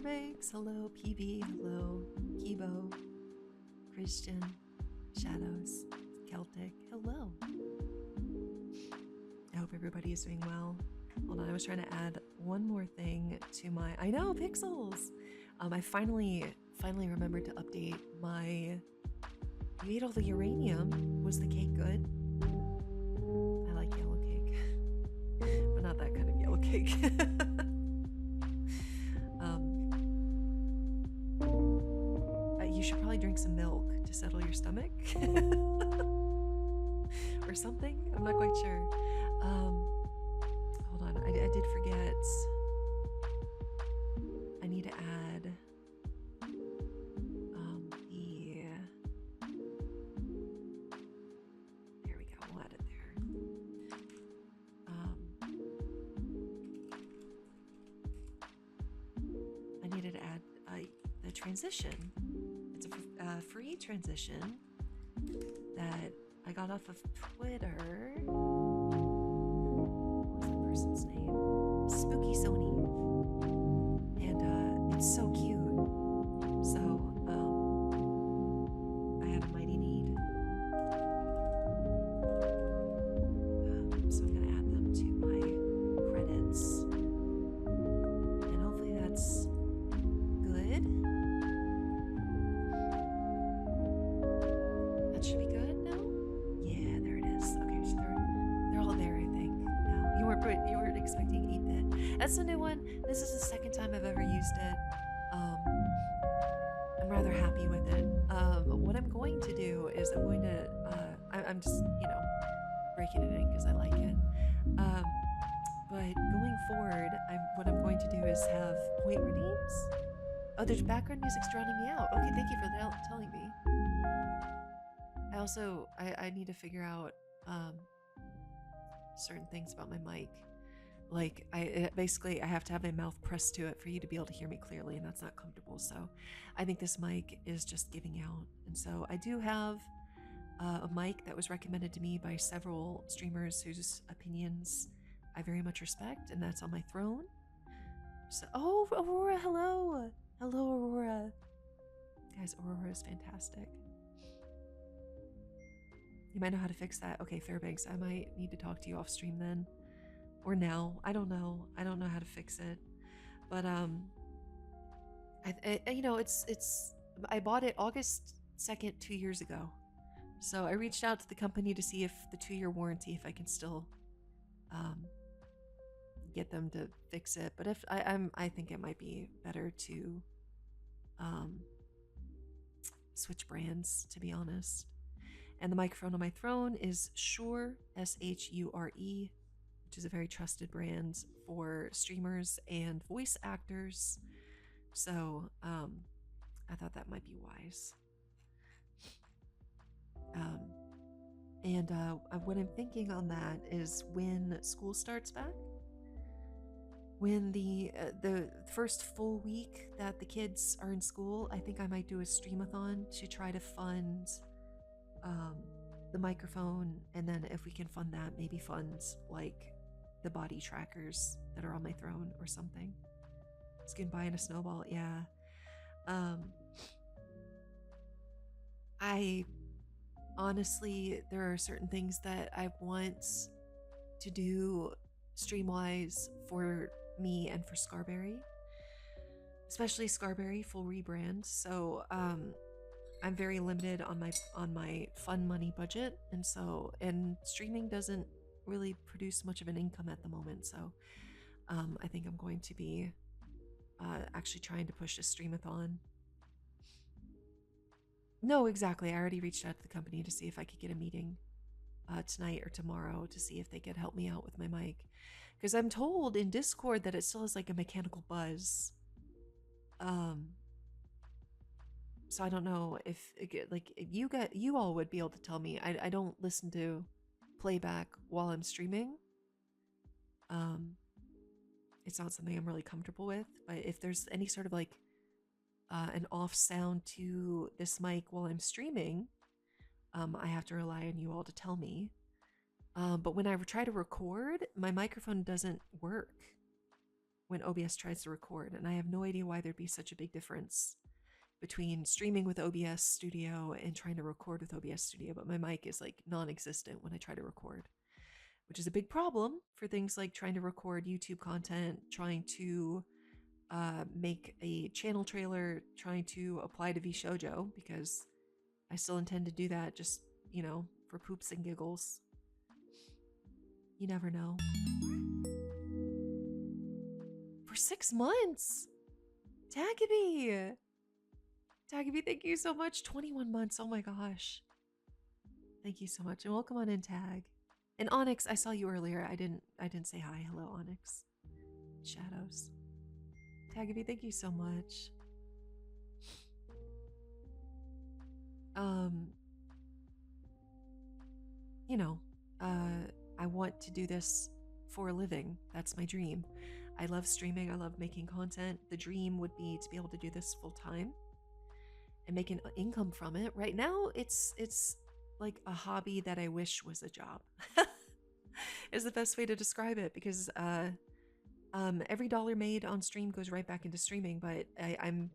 Fairbanks. Hello, PB. Hello, Kibo. Christian. Shadows. Celtic. Hello. I hope everybody is doing well. Hold on, I was trying to add one more thing to my... I know, pixels! I finally remembered to update my... You ate all the uranium. Was the cake good? I like yellow cake. But not that kind of yellow cake. You should probably drink some milk to settle your stomach. Or something? I'm not quite sure. Hold on, I did forget. I need to add there we go, we'll add it there. I needed to add the transition. It's a free transition that I got off of Twitter. What's that person's name? Spooky Sony. And it's so cute. So I had a mighty need. So I'm gonna add them to my credits. And hopefully that's good. That should be good now? Yeah, there it is. Okay, so they're all there, I think. Now you weren't expecting 8-bit. That's a new one. This is the second time I've ever used it. I'm rather happy with it. What I'm going to do is I'm going to I'm just, breaking it in because I like it. But going forward, what I'm going to do is have point redeems. Oh, there's background music drowning me out. Okay, thank you for telling me. I also, I need to figure out certain things about my mic. Like, basically, I have to have my mouth pressed to it for you to be able to hear me clearly, and that's not comfortable. So I think this mic is just giving out. And so I do have a mic that was recommended to me by several streamers whose opinions I very much respect, and that's on my throne. So, oh, Aurora, hello. Hello, Aurora. Guys, Aurora is fantastic. You might know how to fix that. Okay, Fairbanks, I might need to talk to you off stream then. Or now. I don't know. I don't know how to fix it. But I bought it August 2nd, 2 years ago. So I reached out to the company to see if the 2-year warranty, if I can still get them to fix it. But if I think it might be better to switch brands, to be honest. And the microphone on my throne is Shure, SHURE, which is a very trusted brand for streamers and voice actors. So I thought that might be wise. And what I'm thinking on that is when school starts back, when the first full week that the kids are in school, I think I might do a streamathon to try to fund the microphone, and then if we can fund that, maybe fund like the body trackers that are on my throne or something. Skin by in a snowball, yeah. I honestly, there are certain things that I want to do stream-wise for me and for Scarberry, especially Scarberry full rebrand. So I'm very limited on my fun money budget, and streaming doesn't really produce much of an income at the moment. So I think I'm going to be actually trying to push a streamathon. No, exactly. I already reached out to the company to see if I could get a meeting tonight or tomorrow to see if they could help me out with my mic, because I'm told in Discord that it still has like a mechanical buzz. So I don't know if you all would be able to tell me. I don't listen to playback while I'm streaming. It's not something I'm really comfortable with, but if there's any sort of like an off sound to this mic while I'm streaming, I have to rely on you all to tell me. But when I try to record, my microphone doesn't work when OBS tries to record, and I have no idea why there'd be such a big difference between streaming with OBS Studio and trying to record with OBS Studio, but my mic is like non-existent when I try to record, which is a big problem for things like trying to record YouTube content, trying to make a channel trailer, trying to apply to VShojo, because I still intend to do that, just, for poops and giggles. You never know. For 6 months! Tagaby, thank you so much. 21 months, oh my gosh. Thank you so much, and welcome on in, Tag. And Onyx, I saw you earlier. I didn't say hi. Hello, Onyx. Shadows. Tagaby, thank you so much. I want to do this for a living. That's my dream. I love streaming. I love making content. The dream would be to be able to do this full time and make an income from it. Right now, it's like a hobby that I wish was a job. Is the best way to describe it, because every dollar made on stream goes right back into streaming, but I'm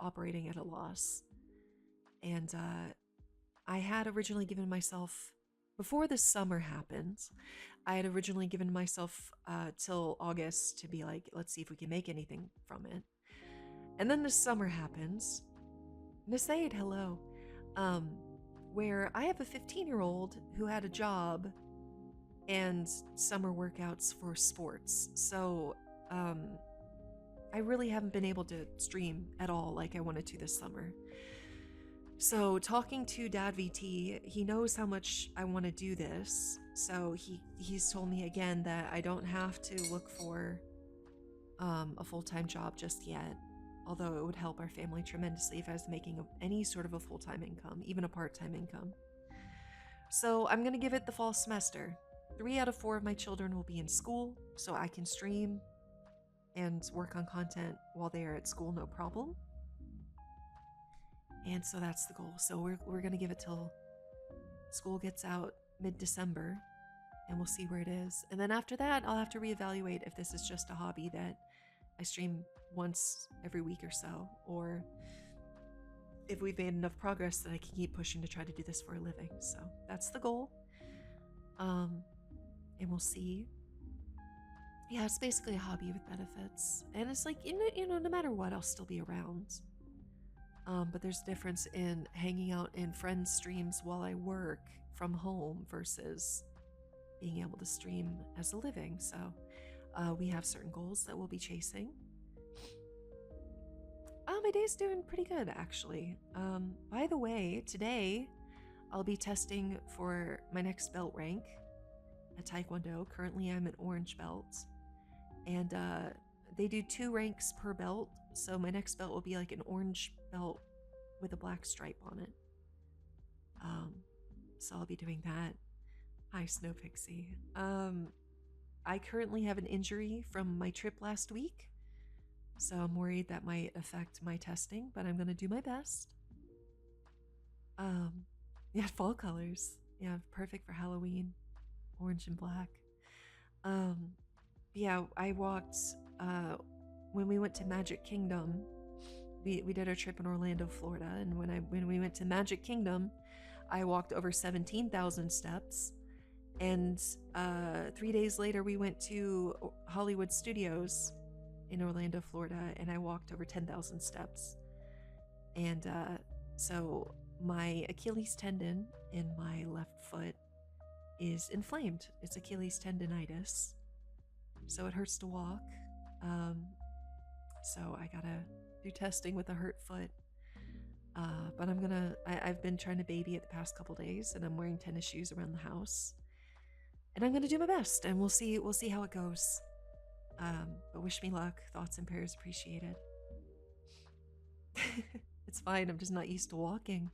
operating at a loss. And I had originally given myself, before the summer happened, I had originally given myself till August to be like, let's see if we can make anything from it. And then the summer happens. Nasaid, hello. Where I have a 15-year-old who had a job and summer workouts for sports. So I really haven't been able to stream at all like I wanted to this summer. So talking to Dad VT, he knows how much I want to do this. So he's told me again that I don't have to look for a full-time job just yet. Although it would help our family tremendously if I was making any sort of a full-time income, even a part-time income. So I'm going to give it the fall semester. 3 out of 4 of my children will be in school, so I can stream and work on content while they are at school, no problem. And so that's the goal. So we're going to give it till school gets out mid-December, and we'll see where it is. And then after that, I'll have to reevaluate if this is just a hobby that I stream once every week or so, or if we've made enough progress that I can keep pushing to try to do this for a living. So that's the goal. And we'll see. Yeah, it's basically a hobby with benefits. And it's like, no matter what, I'll still be around. But there's a difference in hanging out in friends' streams while I work from home versus being able to stream as a living. So we have certain goals that we'll be chasing. My day's doing pretty good, actually. By the way, today I'll be testing for my next belt rank at Taekwondo. Currently, I'm an orange belt. And they do 2 ranks per belt. So my next belt will be like an orange belt with a black stripe on it. So I'll be doing that. Hi, Snow Pixie. I currently have an injury from my trip last week. So I'm worried that might affect my testing, but I'm going to do my best. Yeah, fall colors. Yeah, perfect for Halloween. Orange and black. Yeah, I walked, when we went to Magic Kingdom, we did our trip in Orlando, Florida, and when we went to Magic Kingdom, I walked over 17,000 steps, and 3 days later we went to Hollywood Studios in Orlando, Florida, and I walked over 10,000 steps. And so my Achilles tendon in my left foot is inflamed. It's Achilles tendonitis, so it hurts to walk. So I gotta do testing with a hurt foot. But I've been trying to baby it the past couple days, and I'm wearing tennis shoes around the house. And I'm gonna do my best, and we'll see how it goes. But wish me luck. Thoughts and prayers appreciated. It's fine, I'm just not used to walking.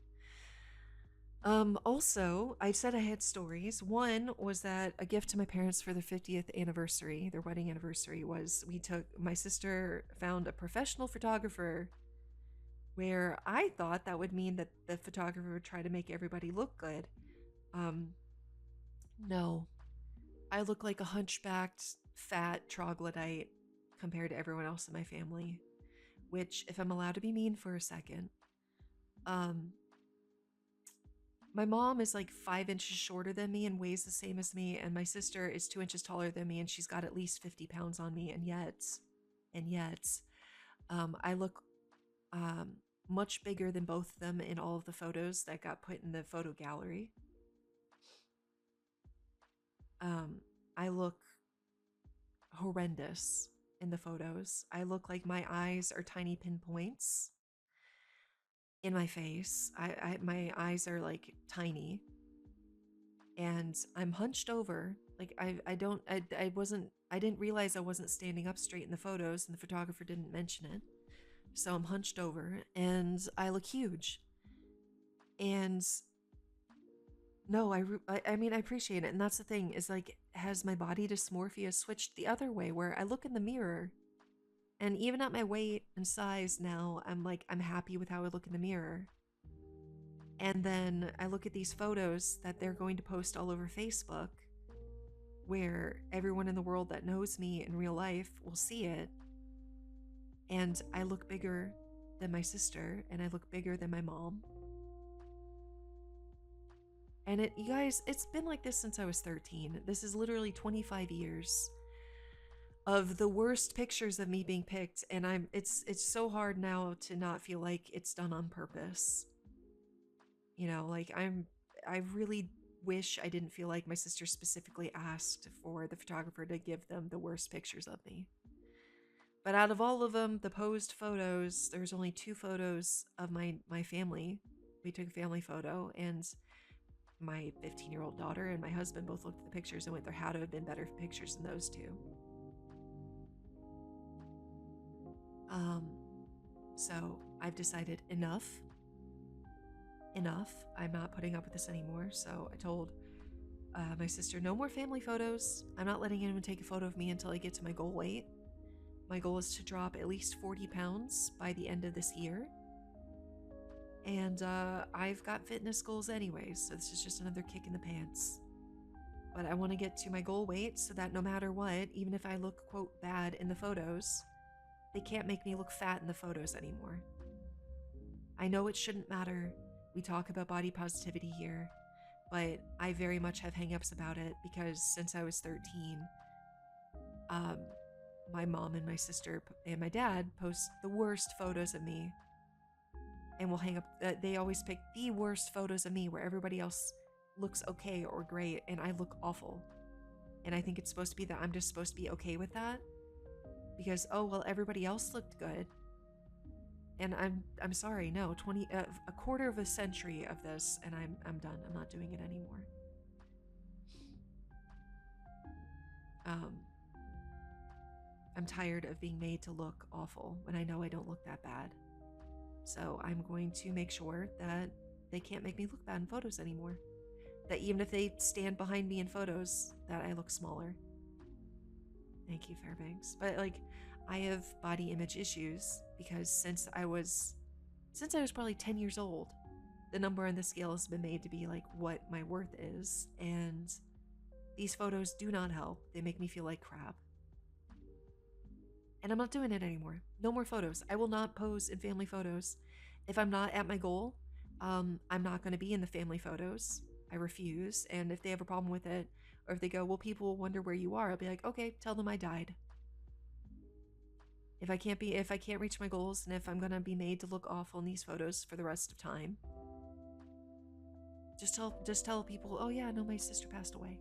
Also, I said I had stories. One was that a gift to my parents for their 50th anniversary, their wedding anniversary, was my sister found a professional photographer, where I thought that would mean that the photographer would try to make everybody look good. No. I look like a hunchbacked, fat troglodyte compared to everyone else in my family. Which, if I'm allowed to be mean for a second, my mom is like 5 inches shorter than me and weighs the same as me, and my sister is 2 inches taller than me, and she's got at least 50 pounds on me, and yet, I look much bigger than both of them in all of the photos that got put in the photo gallery. I look horrendous in the photos. I look like my eyes are tiny pinpoints in my face. My eyes are like tiny, and I'm hunched over. Like I didn't realize I wasn't standing up straight in the photos, and the photographer didn't mention it. So I'm hunched over, and I look huge. And no, I mean, I appreciate it, and that's the thing, is like, has my body dysmorphia switched the other way, where I look in the mirror, and even at my weight and size now, I'm happy with how I look in the mirror. And then I look at these photos that they're going to post all over Facebook, where everyone in the world that knows me in real life will see it, and I look bigger than my sister, and I look bigger than my mom. And you guys, it's been like this since I was 13. This is literally 25 years of the worst pictures of me being picked, and it's so hard now to not feel like it's done on purpose. You know, like I really wish I didn't feel like my sister specifically asked for the photographer to give them the worst pictures of me. But out of all of them, the posed photos, there's only 2 photos of my family. We took a family photo, and my 15-year-old daughter and my husband both looked at the pictures and went, there had to have been better pictures than those 2. So I've decided enough. I'm not putting up with this anymore. So I told my sister, no more family photos. I'm not letting anyone take a photo of me until I get to my goal weight. My goal is to drop at least 40 pounds by the end of this year. And I've got fitness goals anyways, so this is just another kick in the pants. But I want to get to my goal weight so that no matter what, even if I look, quote, bad in the photos, they can't make me look fat in the photos anymore. I know it shouldn't matter. We talk about body positivity here, but I very much have hangups about it because since I was 13, my mom and my sister and my dad post the worst photos of me, and will hang up. They always pick the worst photos of me where everybody else looks okay or great, and I look awful. And I think it's supposed to be that I'm just supposed to be okay with that because, oh well, everybody else looked good. And I'm sorry, no, a quarter of a century of this, and I'm done. I'm not doing it anymore. I'm tired of being made to look awful when I know I don't look that bad. So I'm going to make sure that they can't make me look bad in photos anymore. That even if they stand behind me in photos, that I look smaller. Thank you, Fairbanks. But like, I have body image issues because since I was probably 10 years old, the number on the scale has been made to be like what my worth is, and these photos do not help. They make me feel like crap. And I'm not doing it anymore. No more photos. I will not pose in family photos. If I'm not at my goal, I'm not going to be in the family photos. I refuse. And if they have a problem with it, or if they go, well, people will wonder where you are, I'll be like, okay, tell them I died. If I can't reach my goals, and if I'm going to be made to look awful in these photos for the rest of time, just tell people, oh yeah, no, my sister passed away.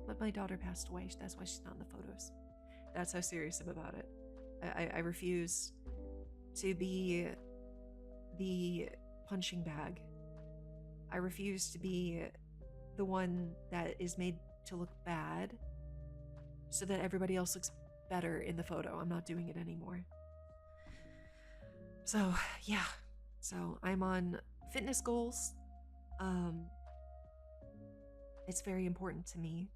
But my daughter passed away. That's why she's not in the photos. That's how serious I'm about it. I refuse to be the punching bag. I refuse to be the one that is made to look bad so that everybody else looks better in the photo. I'm not doing it anymore. So, yeah. So, I'm on fitness goals. It's very important to me.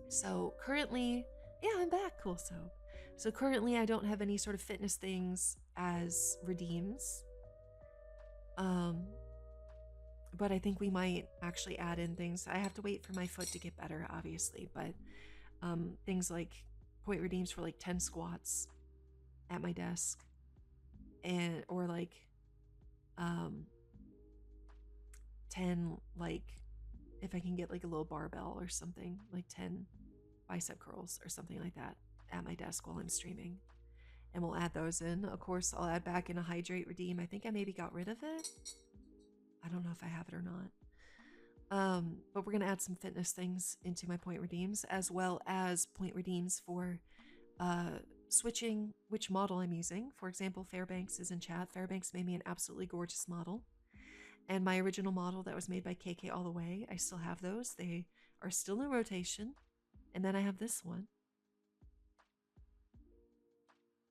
So, currently, yeah, I'm back. Cool. So currently I don't have any sort of fitness things as redeems. But I think we might actually add in things. I have to wait for my foot to get better, obviously, but things like point redeems for like 10 squats at my desk, and or like 10, like if I can get like a little barbell or something, like 10 bicep curls or something like that at my desk while I'm streaming. And we'll add those in. Of course, I'll add back in a hydrate redeem. I think I maybe got rid of it. I don't know if I have it or not. But we're going to add some fitness things into my point redeems, as well as point redeems for switching which model I'm using. For example, Fairbanks is in chat. Fairbanks made me an absolutely gorgeous model. And my original model that was made by KK All the Way, I still have those. They are still in rotation. And then I have this one.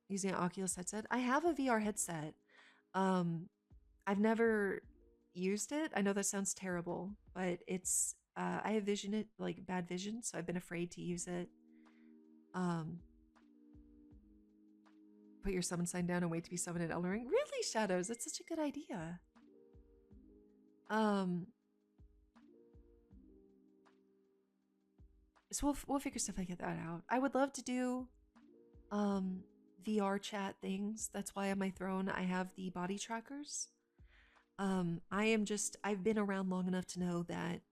Using an Oculus headset. I have a VR headset. I've never used it. I know that sounds terrible, but it's I have bad vision, so I've been afraid to use it. Put your summon sign down and wait to be summoned in Elden Ring. Really, Shadows? That's such a good idea. So we'll figure stuff like that out. I would love to do VR chat things. That's why on my throne I have the body trackers. I've been around long enough to know that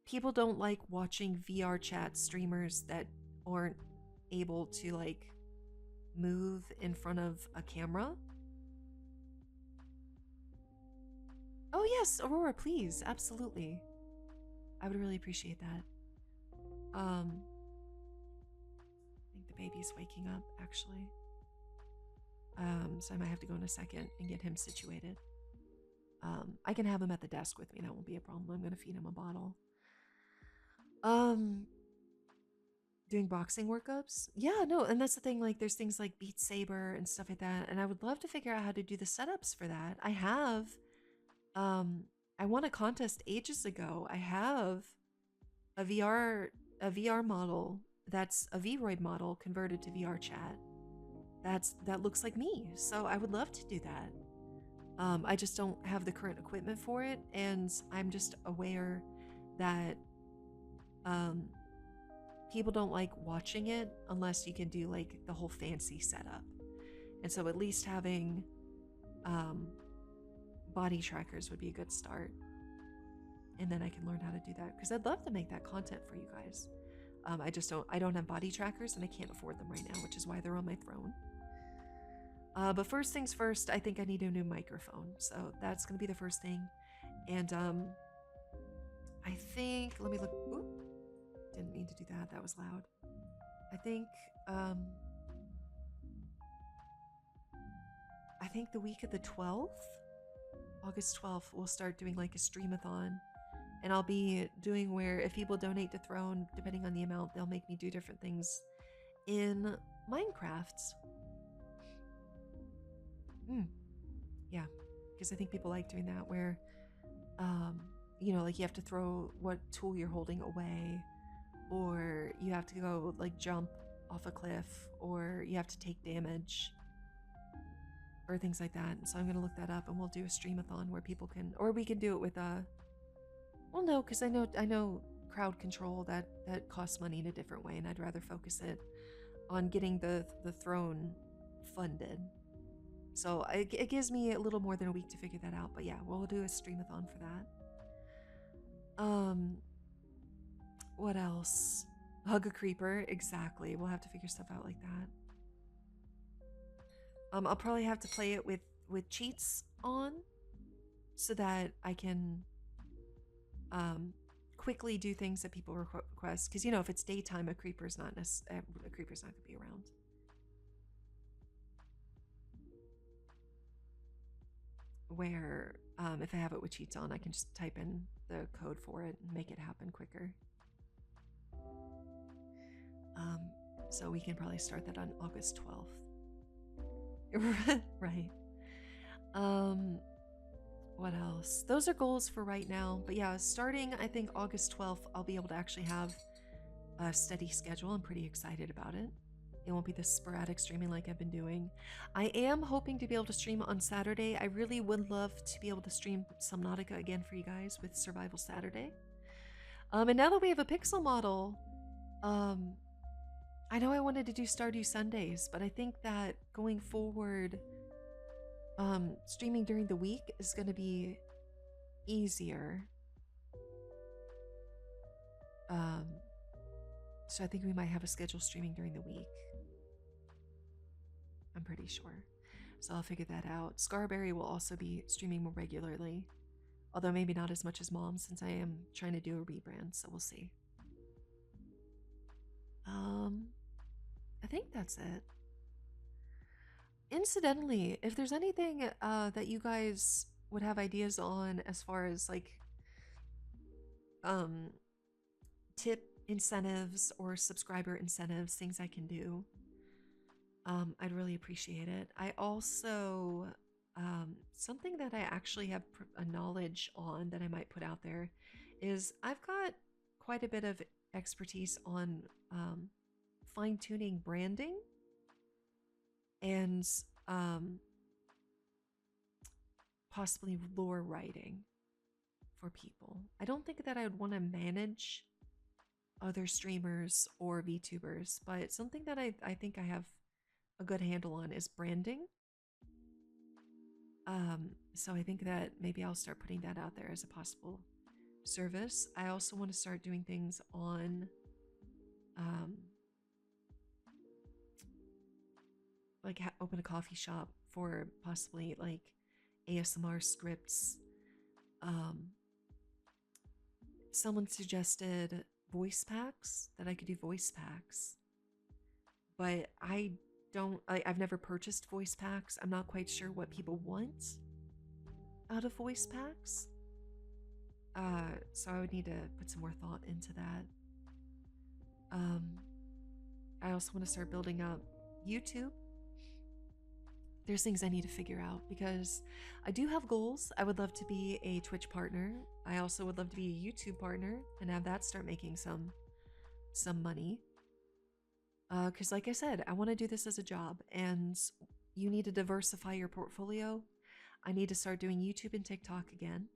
people don't like watching VR chat streamers that aren't able to like move in front of a camera. Oh yes, Aurora, please, absolutely. I would really appreciate that. I think the baby's waking up, actually. So I might have to go in a second and get him situated. I can have him at the desk with me. That won't be a problem. I'm going to feed him a bottle. Doing boxing workups? Yeah, no, and that's the thing. Like, there's things like Beat Saber and stuff like that, and I would love to figure out how to do the setups for that. I have, I won a contest ages ago. I have a VR model that's a Vroid model converted to VR chat. That looks like me, so I would love to do that. I just don't have the current equipment for it, and I'm just aware that people don't like watching it unless you can do like the whole fancy setup. And so at least having body trackers would be a good start. And then I can learn how to do that, because I'd love to make that content for you guys. I don't have body trackers and I can't afford them right now, which is why they're on my throne. But first things first, I think I need a new microphone. So that's going to be the first thing. And I think, let me look. Oop, didn't mean to do that. That was loud. I think the week of the 12th, August 12th, we'll start doing like a streamathon. And I'll be doing where if people donate to Throne, depending on the amount, they'll make me do different things in Minecraft. Yeah, because I think people like doing that where, you know, like you have to throw what tool you're holding away, or you have to go like jump off a cliff, or you have to take damage, or things like that. And so I'm going to look that up and we'll do a streamathon where people can, or we can do it with well, no, because I know crowd control that costs money in a different way, and I'd rather focus it on getting the throne funded. So it gives me a little more than a week to figure that out. But yeah, we'll do a streamathon for that. What else? Hug a creeper, exactly. We'll have to figure stuff out like that. I'll probably have to play it with cheats on, so that I can quickly do things that people request. Because, you know, if it's daytime, a creeper's not going to be around. Where if I have it with cheats on, I can just type in the code for it and make it happen quicker. So we can probably start that on August 12th. Right. What else? Those are goals for right now. But yeah, starting, I think August 12th, I'll be able to actually have a steady schedule. I'm pretty excited about it. It won't be this sporadic streaming like I've been doing. I am hoping to be able to stream on Saturday. I really would love to be able to stream Subnautica again for you guys with Survival Saturday. And now that we have a pixel model, I know I wanted to do Stardew Sundays, but I think that going forward, streaming during the week is going to be easier. Um, so I think we might have a schedule streaming during the week. I'm pretty sure. So I'll figure that out. Scarberry will also be streaming more regularly, although maybe not as much as Mom since I am trying to do a rebrand, so we'll see. I think that's it. Incidentally, if there's anything that you guys would have ideas on as far as like tip incentives or subscriber incentives, things I can do, I'd really appreciate it. I also something that I actually have a knowledge on that I might put out there is I've got quite a bit of expertise on fine-tuning branding and possibly lore writing for people. I don't think that I would want to manage other streamers or VTubers, but something that I think I have a good handle on is branding. So I think that maybe I'll start putting that out there as a possible service. I also want to start doing things on like open a coffee shop for possibly like ASMR scripts. Someone suggested voice packs, that I could do voice packs, but I've never purchased voice packs. I'm not quite sure what people want out of voice packs. So I would need to put some more thought into that. I also want to start building up YouTube. There's things I need to figure out because I do have goals. I would love to be a Twitch partner. I also would love to be a YouTube partner and have that start making some money. Because like I said, I want to do this as a job, and you need to diversify your portfolio. I need to start doing YouTube and TikTok again.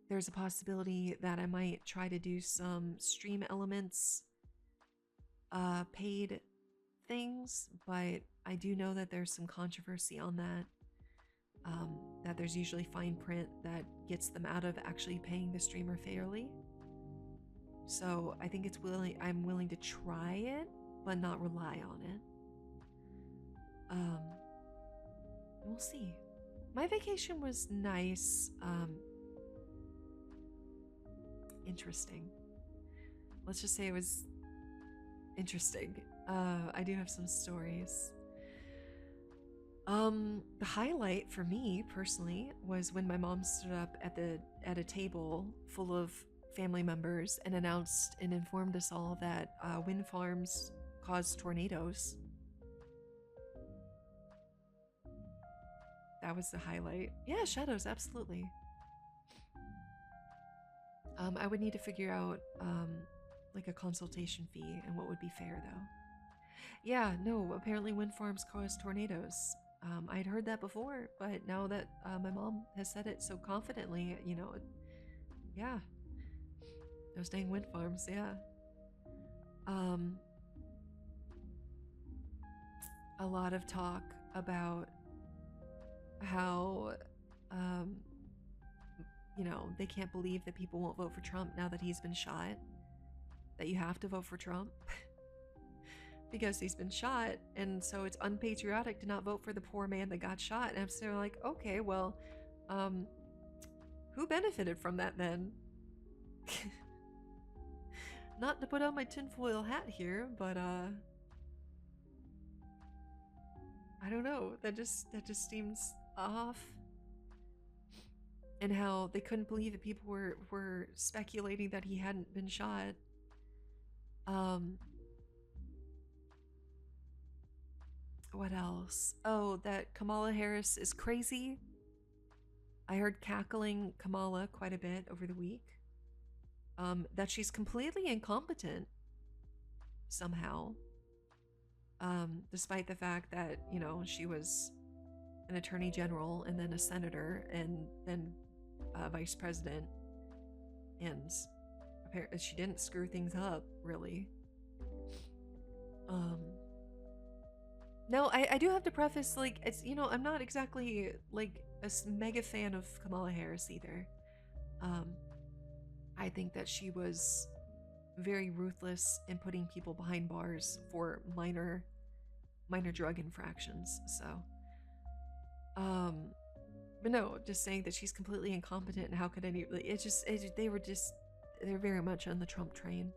There's a possibility that I might try to do some stream elements, paid things, but I do know that there's some controversy on that. That there's usually fine print that gets them out of actually paying the streamer fairly. So I think I'm willing to try it, but not rely on it. We'll see. My vacation was nice. Interesting. Let's just say it was interesting. I do have some stories. The highlight for me personally was when my mom stood up at a table full of family members and announced and informed us all that wind farms cause tornadoes. That was the highlight. Yeah, shadows, absolutely. I would need to figure out like a consultation fee and what would be fair though. Yeah, no, apparently wind farms cause tornadoes. I'd heard that before, but now that my mom has said it so confidently, yeah. Those dang wind farms, yeah. A lot of talk about how, they can't believe that people won't vote for Trump now that he's been shot. That you have to vote for Trump because he's been shot, and so it's unpatriotic to not vote for the poor man that got shot. And I'm still like, okay, well, who benefited from that then? Not to put on my tinfoil hat here, but I don't know. That just seems off. And how they couldn't believe that people were speculating that he hadn't been shot. What else? Oh, that Kamala Harris is crazy. I heard cackling Kamala quite a bit over the week. That she's completely incompetent somehow. Despite the fact that, she was an attorney general and then a senator and then vice president and apparently she didn't screw things up, really. Um, no, I do have to preface, like, it's, I'm not exactly, like, a mega fan of Kamala Harris either. Um, I think that she was very ruthless in putting people behind bars for minor drug infractions. So, but no, just saying that she's completely incompetent and how could any, they're very much on the Trump train.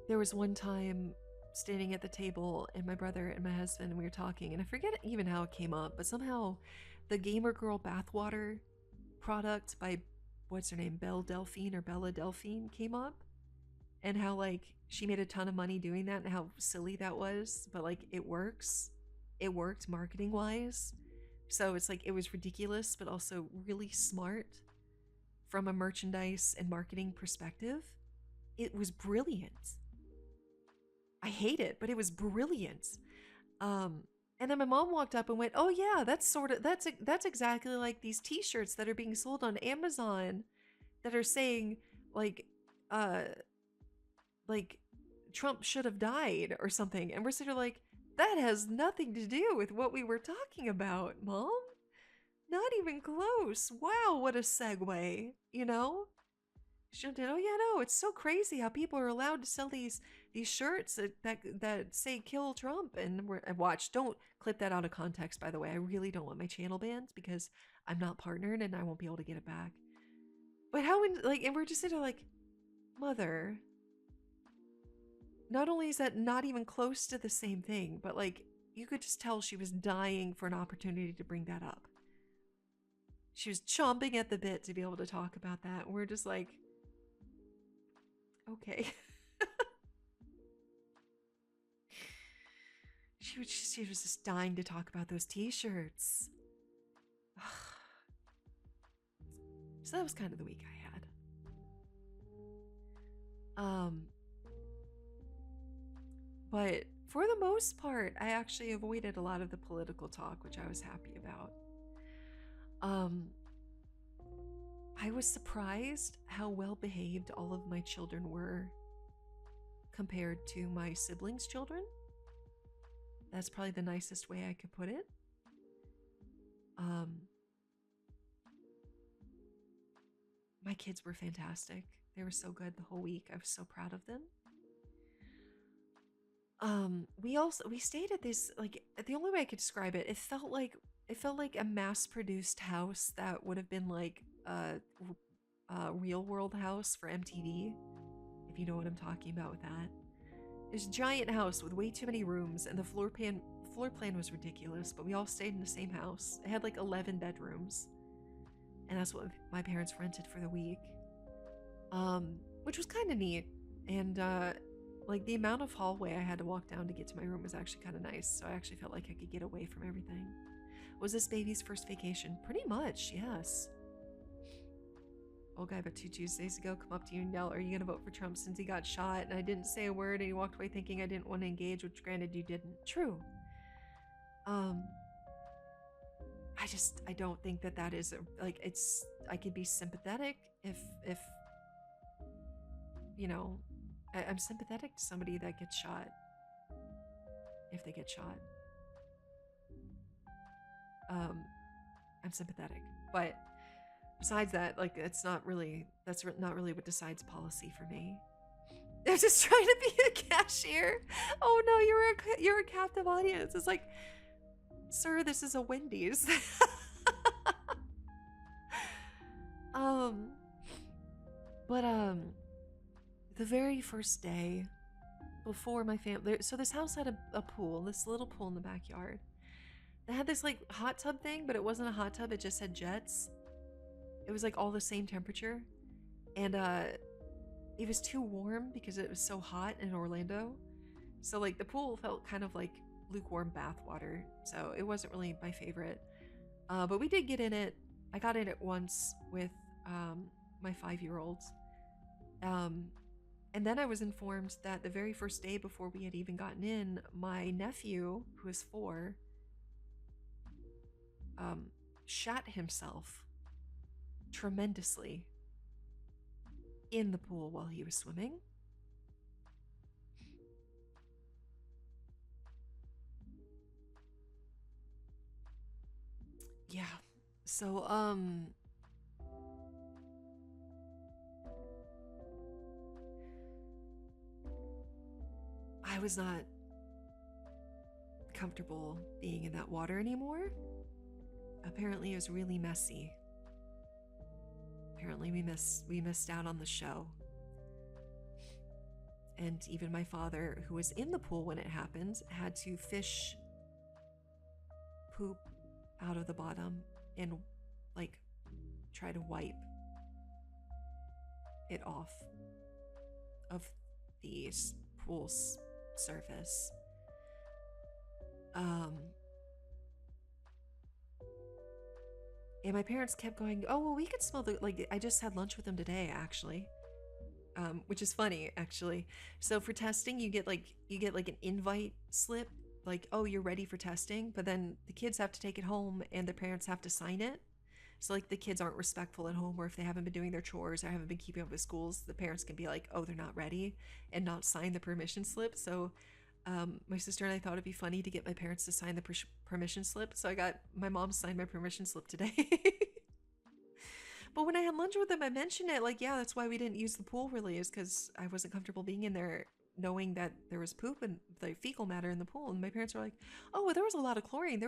There was one time standing at the table and my brother and my husband and we were talking, and I forget even how it came up, but somehow the Gamer Girl bathwater product by what's her name, Belle Delphine or Bella Delphine came up, and how like she made a ton of money doing that and how silly that was, but like it worked marketing wise. So it's like it was ridiculous but also really smart from a merchandise and marketing perspective. It was brilliant. I hate it, but it was brilliant. And then my mom walked up and went, "Oh yeah, that's exactly like these T-shirts that are being sold on Amazon that are saying like, uh, like Trump should have died or something." And we're sort of like, "That has nothing to do with what we were talking about, Mom. Not even close. Wow, what a segue, you know?" She did. "Oh yeah, no, it's so crazy how people are allowed to sell these shirts that say kill Trump." And watch, don't clip that out of context, by the way. I really don't want my channel banned because I'm not partnered and I won't be able to get it back. But how and we're just sitting there like, Mother, not only is that not even close to the same thing, but like you could just tell she was dying for an opportunity to bring that up. She was chomping at the bit to be able to talk about that. And we're just like, okay. She was just dying to talk about those T-shirts. So that was kind of the week I had. But for the most part, I actually avoided a lot of the political talk, which I was happy about. I was surprised how well behaved all of my children were compared to my siblings' children. That's probably the nicest way I could put it. My kids were fantastic. They were so good the whole week. I was so proud of them. We stayed at this, like, the only way I could describe it, it felt like a mass-produced house that would have been like a real world house for MTV, if you know what I'm talking about with that. This giant house with way too many rooms, and the floor plan was ridiculous, but we all stayed in the same house. It had like 11 bedrooms, and that's what my parents rented for the week, which was kind of neat. And like the amount of hallway I had to walk down to get to my room was actually kind of nice, so I actually felt like I could get away from everything. Was this baby's first vacation? Pretty much, yes. Old guy about 2 Tuesdays ago come up to you and yell, "Are you gonna vote for Trump since he got shot?" And I didn't say a word, and he walked away thinking I didn't want to engage, which granted you didn't. True. I don't think that is like, I could be sympathetic if you know, I'm sympathetic to somebody that gets shot, if they get shot. I'm sympathetic, but besides that, like, that's not really what decides policy for me. I'm just trying to be a cashier. Oh no, you're a captive audience. It's like, sir, this is a Wendy's. But the very first day before my family, so this house had a pool, this little pool in the backyard. They had this like hot tub thing, but it wasn't a hot tub, it just had jets. It was like all the same temperature, and it was too warm because it was so hot in Orlando. So like the pool felt kind of like lukewarm bath water, so it wasn't really my favorite. But we did get in it. I got in it once with my 5-year-old. And then I was informed that the very first day before we had even gotten in, my nephew, who is 4, shat himself tremendously in the pool while he was swimming. Yeah. So, I was not comfortable being in that water anymore. Apparently, it was really messy. Apparently, we missed out on the show. And even my father, who was in the pool when it happened, had to fish poop out of the bottom and like try to wipe it off of the pool's surface. And my parents kept going, oh, well, we could smell the, like, I just had lunch with them today, actually. Which is funny, actually. So for testing, you get like an invite slip, like, oh, you're ready for testing, but then the kids have to take it home and their parents have to sign it. So like the kids aren't respectful at home, or if they haven't been doing their chores or haven't been keeping up with schools, the parents can be like, oh, they're not ready, and not sign the permission slip. So my sister and I thought it'd be funny to get my parents to sign the permission slip. So I got my mom signed my permission slip today. But when I had lunch with them, I mentioned it, like, yeah, that's why we didn't use the pool really, is because I wasn't comfortable being in there knowing that there was poop and the fecal matter in the pool. And my parents were like, oh, well, there was a lot of chlorine.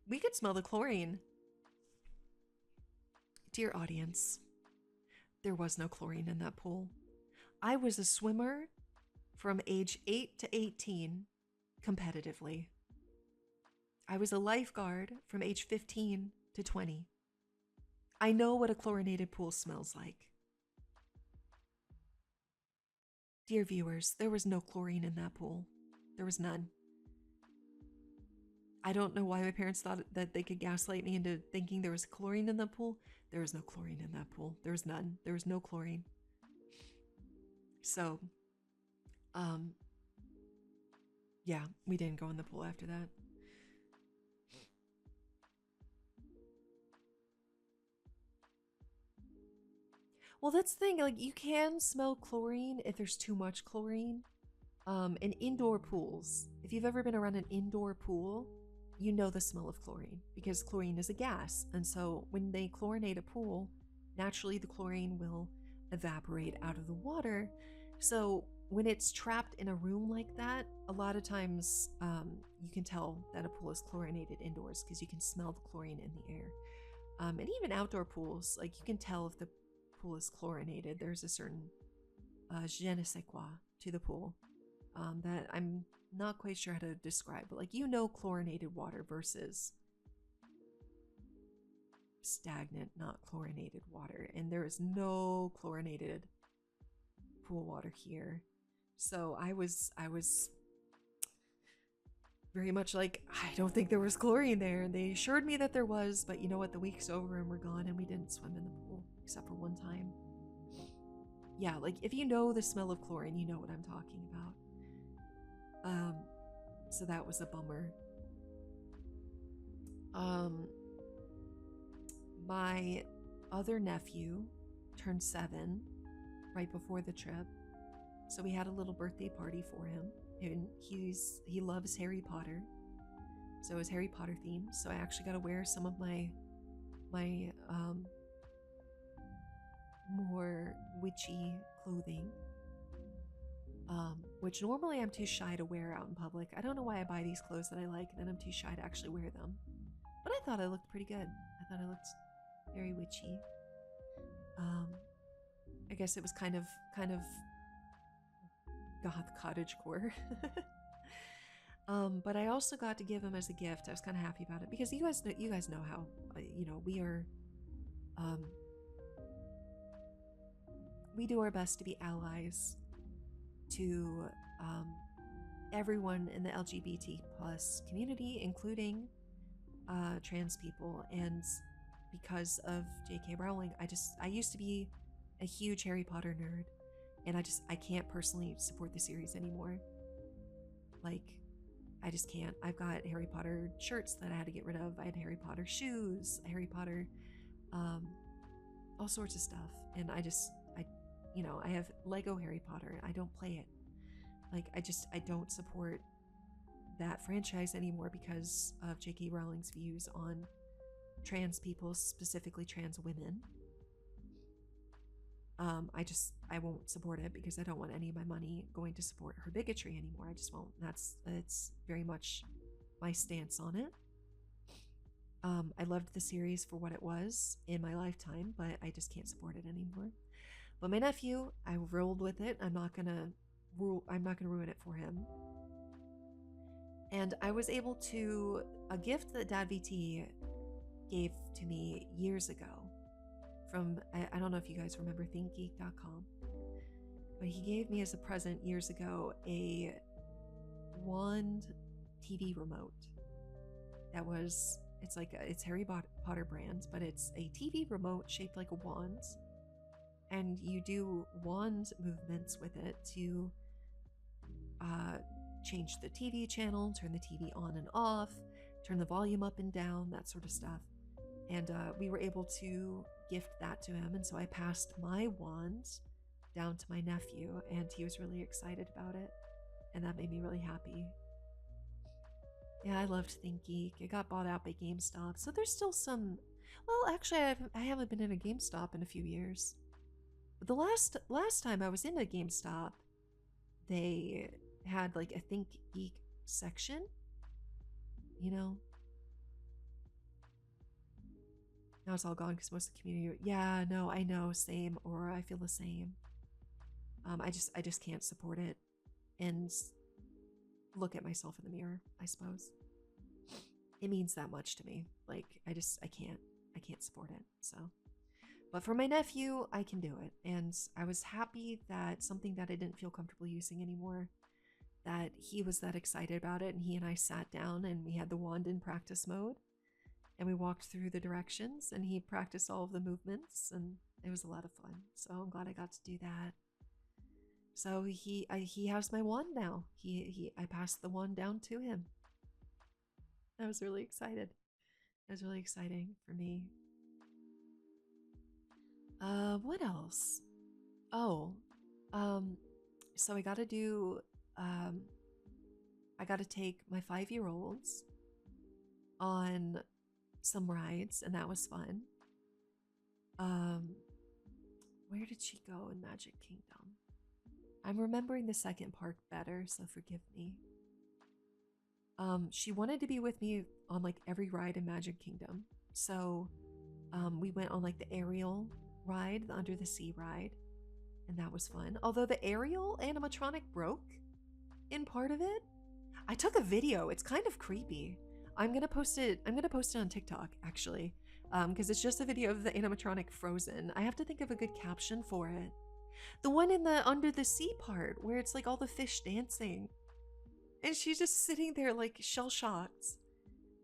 We could smell the chlorine. Dear audience, there was no chlorine in that pool. I was a swimmer from age 8 to 18 competitively. I was a lifeguard from age 15 to 20. I know what a chlorinated pool smells like. Dear viewers, there was no chlorine in that pool. There was none. I don't know why my parents thought that they could gaslight me into thinking there was chlorine in the pool. There was no chlorine in that pool. There was none. There was no chlorine. So, yeah, we didn't go in the pool after that. Well, that's the thing. Like, you can smell chlorine if there's too much chlorine. In indoor pools, if you've ever been around an indoor pool, you know the smell of chlorine because chlorine is a gas. And so when they chlorinate a pool, naturally the chlorine will evaporate out of the water. So when it's trapped in a room like that, a lot of times you can tell that a pool is chlorinated indoors because you can smell the chlorine in the air. And even outdoor pools, like, you can tell if the pool is chlorinated. There's a certain je ne sais quoi to the pool that I'm not quite sure how to describe, but like, chlorinated water versus stagnant, not chlorinated water. And there is no chlorinated pool water here. So I was very much like, I don't think there was chlorine there. And they assured me that there was, but you know what? The week's over and we're gone and we didn't swim in the pool except for one time. Yeah, like, if you know the smell of chlorine, you know what I'm talking about. So that was a bummer. My other nephew turned 7 right before the trip. So we had a little birthday party for him. And he loves Harry Potter. So it was Harry Potter themed. So I actually got to wear some of my more witchy clothing, which normally I'm too shy to wear out in public. I don't know why I buy these clothes that I like and then I'm too shy to actually wear them. But I thought I looked pretty good. I thought I looked very witchy. I guess it was kind of goth cottagecore. But I also got to give him as a gift. I was kind of happy about it because you guys know how we are. We do our best to be allies to everyone in the LGBT plus community, including trans people. And because of J.K. Rowling, I used to be a huge Harry Potter nerd, and I can't personally support the series anymore. Like, I just can't. I've got Harry Potter shirts that I had to get rid of. I had Harry Potter shoes, Harry Potter, all sorts of stuff, and I you know, I have Lego Harry Potter. I don't play it. Like, I don't support that franchise anymore because of J.K. Rowling's views on trans people, specifically trans women. I won't support it because I don't want any of my money going to support her bigotry anymore. I just won't. It's very much my stance on it. I loved the series for what it was in my lifetime, but I just can't support it anymore. But my nephew, I rolled with it. I'm not gonna ruin it for him. And I was able to, a gift that Dad VT gave to me years ago from, I don't know if you guys remember thinkgeek.com, but he gave me as a present years ago a wand TV remote that was, it's Harry Potter brand, but it's a TV remote shaped like a wand, and you do wand movements with it to change the TV channel, turn the TV on and off, turn the volume up and down, that sort of stuff. And we were able to gift that to him, and so I passed my wand down to my nephew, and he was really excited about it, and that made me really happy. Yeah, I loved ThinkGeek. It got bought out by GameStop, so there's still some. Well, actually, I haven't been in a GameStop in a few years. But the last time I was in a GameStop, they had like a ThinkGeek section. You know. Now it's all gone because most of the community. Yeah, no, I know, same. Or I feel the same. I just can't support it, and look at myself in the mirror, I suppose. It means that much to me. Like, I can't support it. So, but for my nephew, I can do it. And I was happy that something that I didn't feel comfortable using anymore, that he was that excited about it. And he and I sat down and we had the wand in practice mode, and we walked through the directions, and he practiced all of the movements, and it was a lot of fun. So I'm glad I got to do that. So he has my wand now. I passed the wand down to him. I was really excited. It was really exciting for me. What else? Oh, so I got to take my 5-year-olds on some rides, and that was fun. Where did she go in Magic Kingdom? I'm remembering the second park better, so forgive me. She wanted to be with me on like every ride in Magic Kingdom. So we went on like the Ariel ride, the Under the Sea ride, and that was fun. Although the Ariel animatronic broke in part of it. I took a video. It's kind of creepy. I'm gonna post it on TikTok, actually. Because it's just a video of the animatronic frozen. I have to think of a good caption for it. The one in the Under the Sea part, where it's like all the fish dancing. And she's just sitting there like shell-shocked.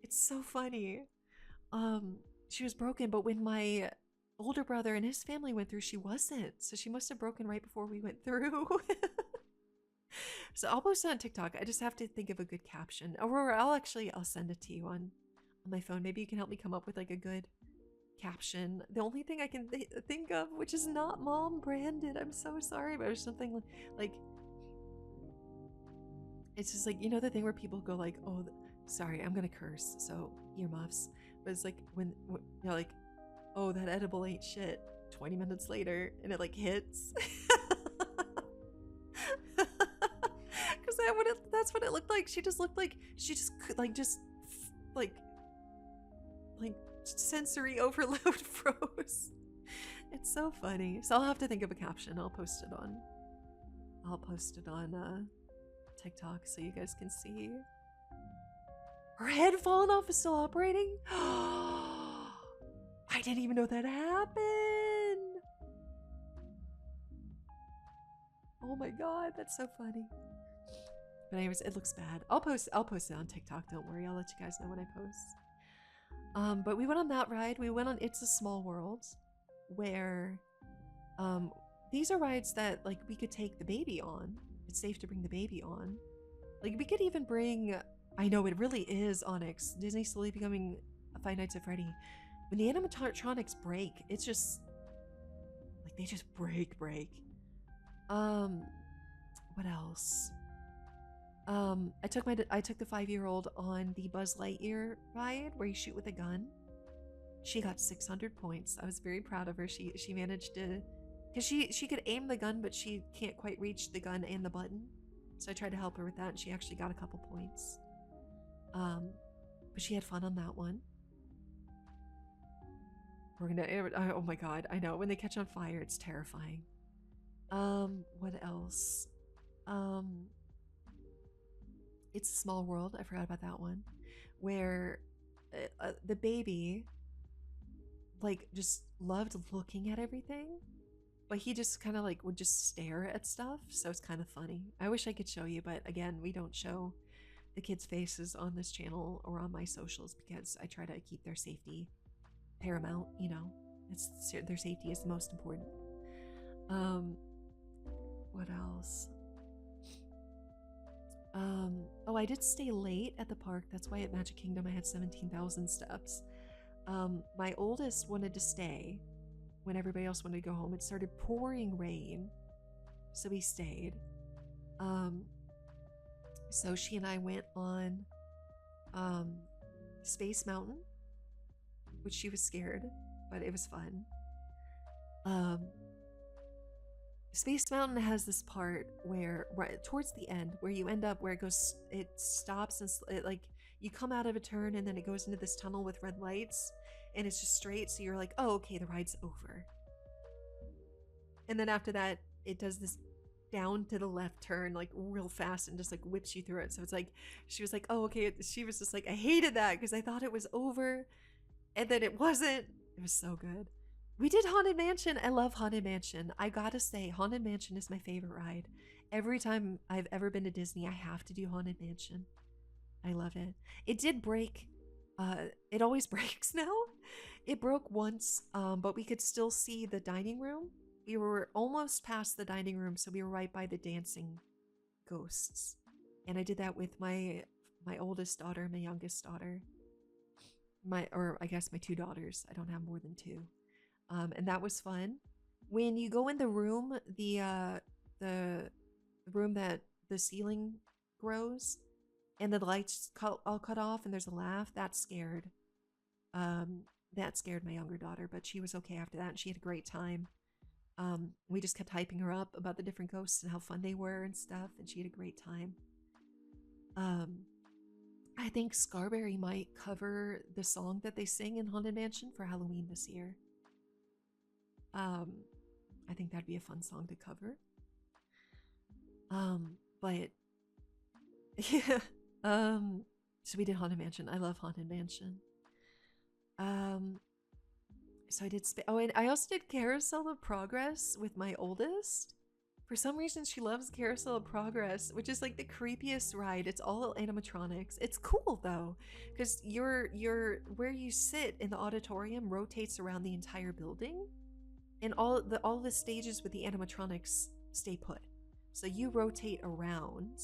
It's so funny. She was broken, but when my older brother and his family went through, she wasn't. So she must have broken right before we went through. So I'll post it on TikTok. I just have to think of a good caption. Aurora, I'll send it to you on my phone. Maybe you can help me come up with like a good caption. The only thing I can think of, which is not mom branded, I'm so sorry, but it was something like, it's just like, you know, the thing where people go like, oh, sorry, I'm gonna curse, so earmuffs. But it's like when you're like, oh, that edible ain't shit. 20 minutes later, and it like hits. Because that's what it looked like. She just looked like sensory overload froze. It's so funny. So I'll have to think of a caption. I'll post it on TikTok so you guys can see. Her head falling off is still operating? I didn't even know that happened. Oh my god, that's so funny. But anyways, it looks bad. I'll post it on TikTok, don't worry. I'll let you guys know when I post. But we went on that ride. We went on It's a Small World, where these are rides that like we could take the baby on. It's safe to bring the baby on. Like we could even bring, I know it really is Onyx. Disney slowly becoming Five Nights at Freddy. When the animatronics break, it's just like they just break. Um, what else? I took the 5-year-old on the Buzz Lightyear ride where you shoot with a gun. She got 600 points. I was very proud of her. She managed to, because she could aim the gun, but she can't quite reach the gun and the button. So I tried to help her with that, and she actually got a couple points. But she had fun on that one. We're gonna. Oh my god! I know when they catch on fire, it's terrifying. What else? It's a Small World. I forgot about that one, where the baby like just loved looking at everything, but he just kind of like would just stare at stuff. So it's kind of funny. I wish I could show you, but again, we don't show the kids' faces on this channel or on my socials because I try to keep their safety paramount. You know, it's their safety is the most important. What else? Oh, I did stay late at the park. That's why at Magic Kingdom I had 17,000 steps. My oldest wanted to stay when everybody else wanted to go home. It started pouring rain, so we stayed. So she and I went on Space Mountain, which she was scared, but it was fun. Space Mountain has this part where right towards the end where you end up where it stops and it like you come out of a turn and then it goes into this tunnel with red lights and it's just straight, so you're like, oh, okay, the ride's over. And then after that it does this down to the left turn like real fast and just like whips you through it. So it's like she was like, oh, okay. She was just like, I hated that because I thought it was over and then it wasn't. It was so good. We did Haunted Mansion. I love Haunted Mansion. I gotta say, Haunted Mansion is my favorite ride. Every time I've ever been to Disney, I have to do Haunted Mansion. I love it. It did break. It always breaks now. It broke once, but we could still see the dining room. We were almost past the dining room, so we were right by the dancing ghosts. And I did that with my oldest daughter, my youngest daughter. Or I guess my 2 daughters. I don't have more than 2. And that was fun. When you go in the room, the room that the ceiling grows, and the lights all cut off, and there's a laugh, that scared my younger daughter, but she was okay after that, and she had a great time. We just kept hyping her up about the different ghosts and how fun they were and stuff, and she had a great time. I think Scarberry might cover the song that they sing in Haunted Mansion for Halloween this year. I think that'd be a fun song to cover. But yeah. So we did Haunted Mansion. I love Haunted Mansion. So I did and I also did Carousel of Progress with my oldest. For some reason, she loves Carousel of Progress, which is like the creepiest ride. It's all animatronics. It's cool though, because your where you sit in the auditorium rotates around the entire building. And all the stages with the animatronics stay put, so you rotate around.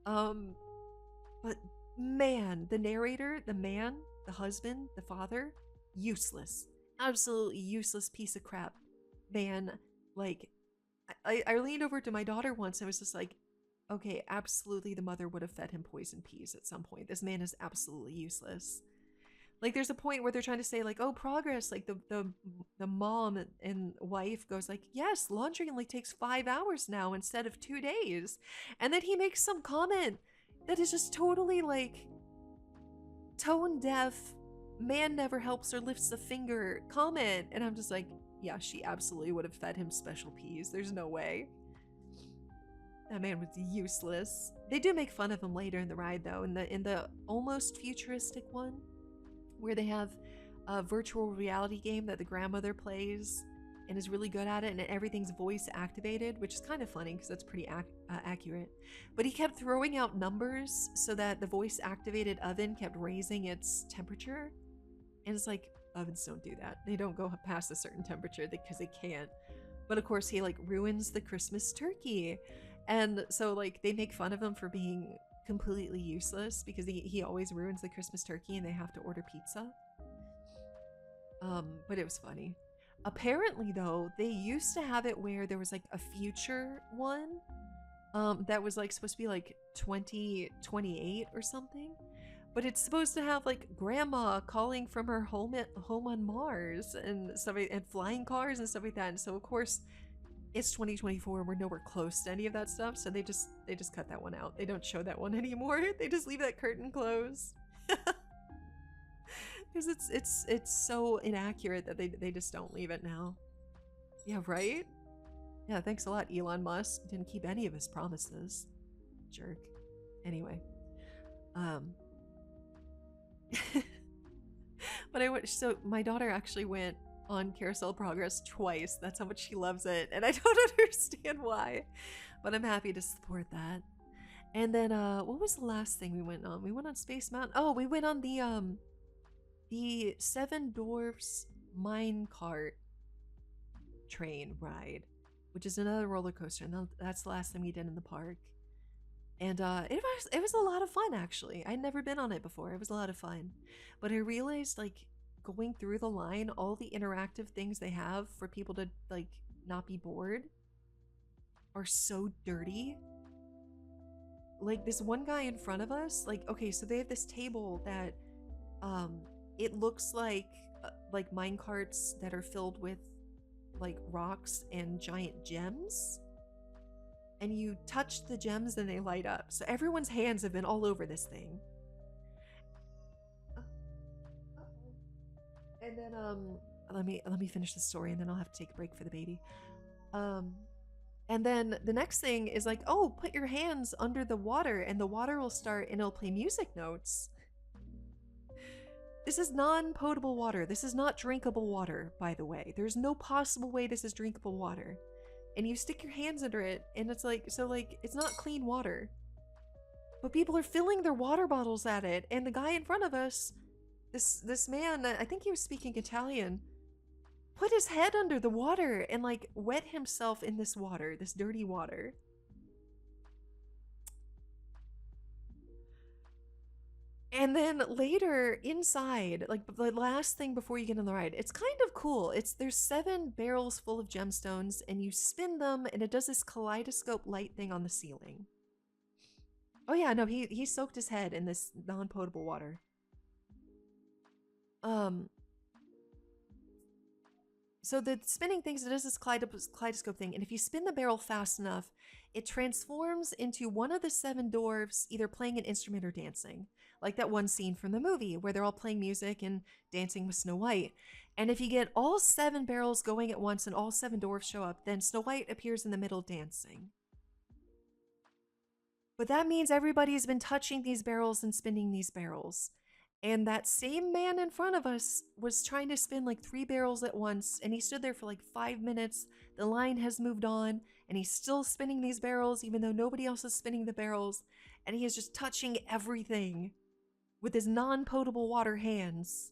But man, the narrator, the man, the husband, the father, useless, absolutely useless piece of crap. Man, like, I leaned over to my daughter once and was just like, okay, absolutely, the mother would have fed him poison peas at some point. This man is absolutely useless. Like, there's a point where they're trying to say, like, oh, progress. Like, the mom and wife goes like, yes, laundry only takes 5 hours now instead of 2 days. And then he makes some comment that is just totally, like, tone deaf, man never helps or lifts a finger comment. And I'm just like, yeah, she absolutely would have fed him special peas. There's no way. That man was useless. They do make fun of him later in the ride, though, in the almost futuristic one, where they have a virtual reality game that the grandmother plays and is really good at it, and everything's voice activated, which is kind of funny because that's pretty accurate. But he kept throwing out numbers so that the voice activated oven kept raising its temperature. And it's like, ovens don't do that. They don't go past a certain temperature because they can't. But of course, he like ruins the Christmas turkey. And so like they make fun of him for being completely useless because he always ruins the Christmas turkey and they have to order pizza. But it was funny. Apparently, though, they used to have it where there was like a future one that was like supposed to be like 2028 or something. But it's supposed to have like grandma calling from her home on Mars and stuff and flying cars and stuff like that. And so of course it's 2024 and we're nowhere close to any of that stuff. So they just cut that one out. They don't show that one anymore. They just leave that curtain closed. Because it's so inaccurate that they just don't leave it now. Yeah, right? Yeah, thanks a lot, Elon Musk. Didn't keep any of his promises. Jerk. Anyway. But I went, so my daughter actually went on Carousel Progress twice. That's how much she loves it. And I don't understand why. But I'm happy to support that. And then what was the last thing we went on? We went on Space Mountain. Oh, we went on the Seven Dwarfs minecart train ride, which is another roller coaster, and that's the last thing we did in the park. And it was a lot of fun, actually. I'd never been on it before. It was a lot of fun. But I realized, like, going through the line, all the interactive things they have for people to, like, not be bored are so dirty. Like, this one guy in front of us, like, okay, so they have this table that it looks like mine carts that are filled with like rocks and giant gems, and you touch the gems and they light up. So everyone's hands have been all over this thing. And then let me finish the story and then I'll have to take a break for the baby. And then the next thing is like, oh, put your hands under the water and the water will start and it'll play music notes. This is non-potable water. This is not drinkable water, by the way. There's no possible way this is drinkable water. And you stick your hands under it, and it's like, so like, it's not clean water. But people are filling their water bottles at it, and the guy in front of us, this man, I think he was speaking Italian, put his head under the water and like wet himself in this water, this dirty water. And then later inside, like the last thing before you get on the ride, it's kind of cool. There's 7 barrels full of gemstones and you spin them and it does this kaleidoscope light thing on the ceiling. Oh yeah, no, he soaked his head in this non-potable water. So the spinning things, it does this kaleidoscope thing, and if you spin the barrel fast enough, it transforms into one of the 7 dwarves either playing an instrument or dancing. Like that one scene from the movie where they're all playing music and dancing with Snow White. And if you get all 7 barrels going at once and all 7 dwarves show up, then Snow White appears in the middle dancing. But that means everybody's been touching these barrels and spinning these barrels. And that same man in front of us was trying to spin like 3 barrels at once, and he stood there for like 5 minutes. The line has moved on, and he's still spinning these barrels even though nobody else is spinning the barrels, and he is just touching everything with his non-potable water hands.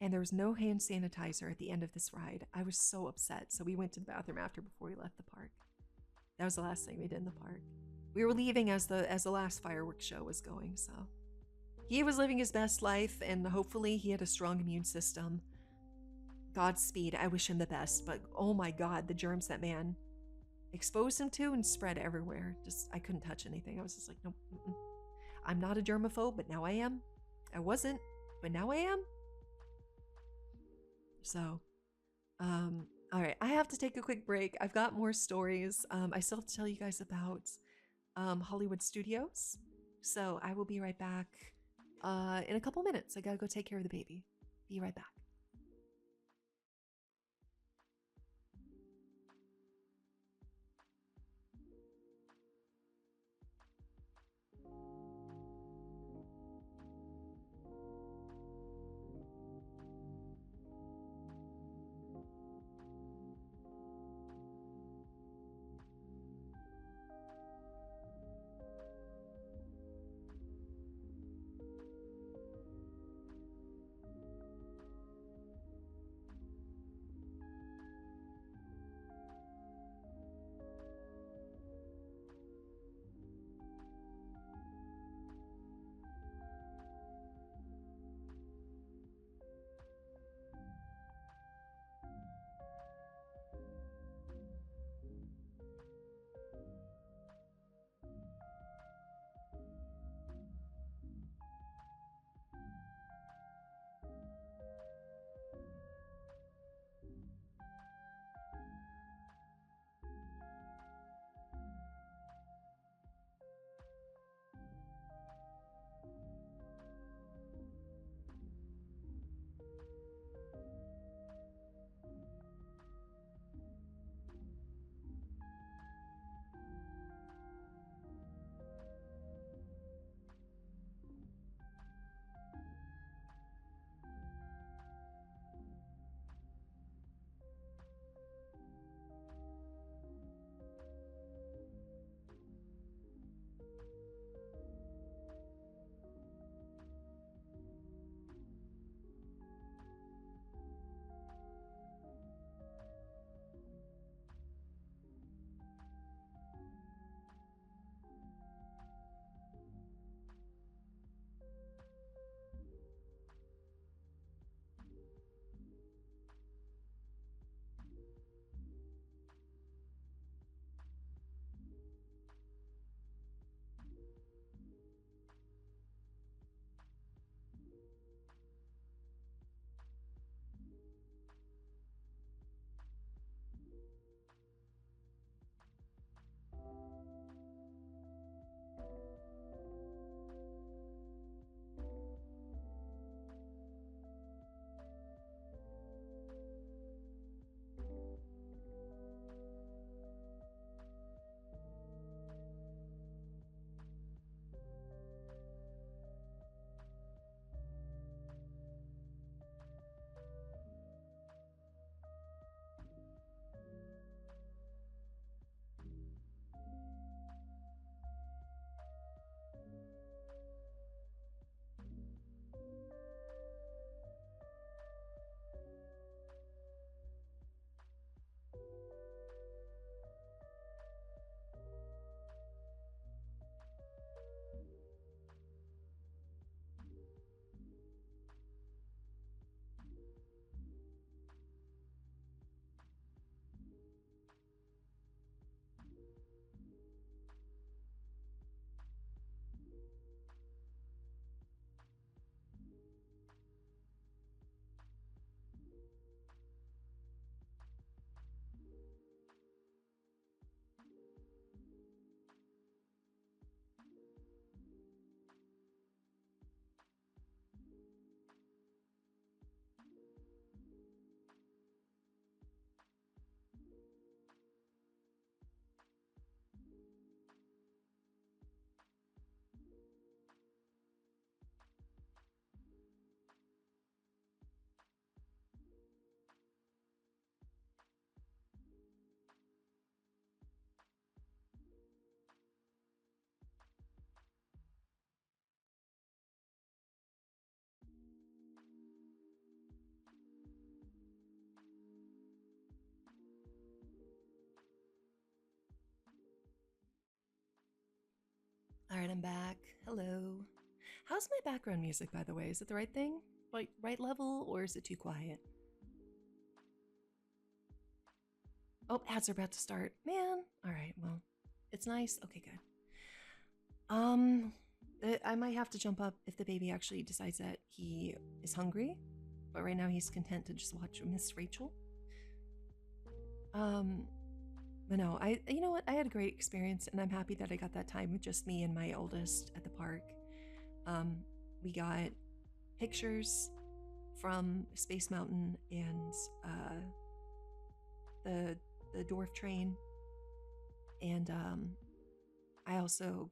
And there was no hand sanitizer at the end of this ride. I was so upset, so we went to the bathroom after before we left the park. That was the last thing we did in the park. We were leaving as the last fireworks show was going, so. He was living his best life, and hopefully he had a strong immune system. Godspeed, I wish him the best, but oh my god, the germs that man exposed him to and spread everywhere. Just, I couldn't touch anything. I was just like, nope. I'm not a germaphobe, but now I am. I wasn't, but now I am. So, all right, I have to take a quick break. I've got more stories. I still have to tell you guys about Hollywood Studios. So I will be right back in a couple minutes. I gotta go take care of the baby. Be right back. How's my background music, by the way? Is it the right thing? Like, right level, or is it too quiet? Oh, ads are about to start. Man. All right, well, it's nice. Okay, good. I might have to jump up if the baby actually decides that he is hungry, but right now he's content to just watch Miss Rachel. But no, you know what? I had a great experience, and I'm happy that I got that time with just me and my oldest at the park. We got pictures from Space Mountain and the dwarf train, and I also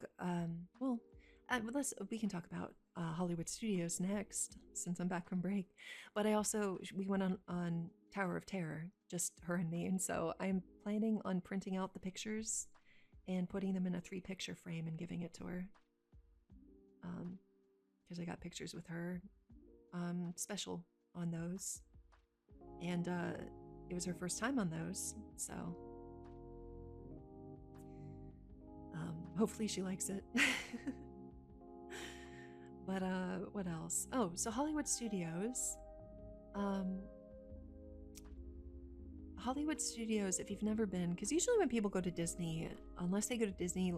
we can talk about Hollywood Studios next since I'm back from break. But we went on Tower of Terror, just her and me, and so I'm planning on printing out the pictures and putting them in a 3-picture frame and giving it to her. Because I got pictures with her, special on those, and it was her first time on those, so hopefully she likes it. But what else? Oh, so Hollywood Studios. Hollywood Studios, if you've never been, because usually when people go to Disney, unless they go to Disney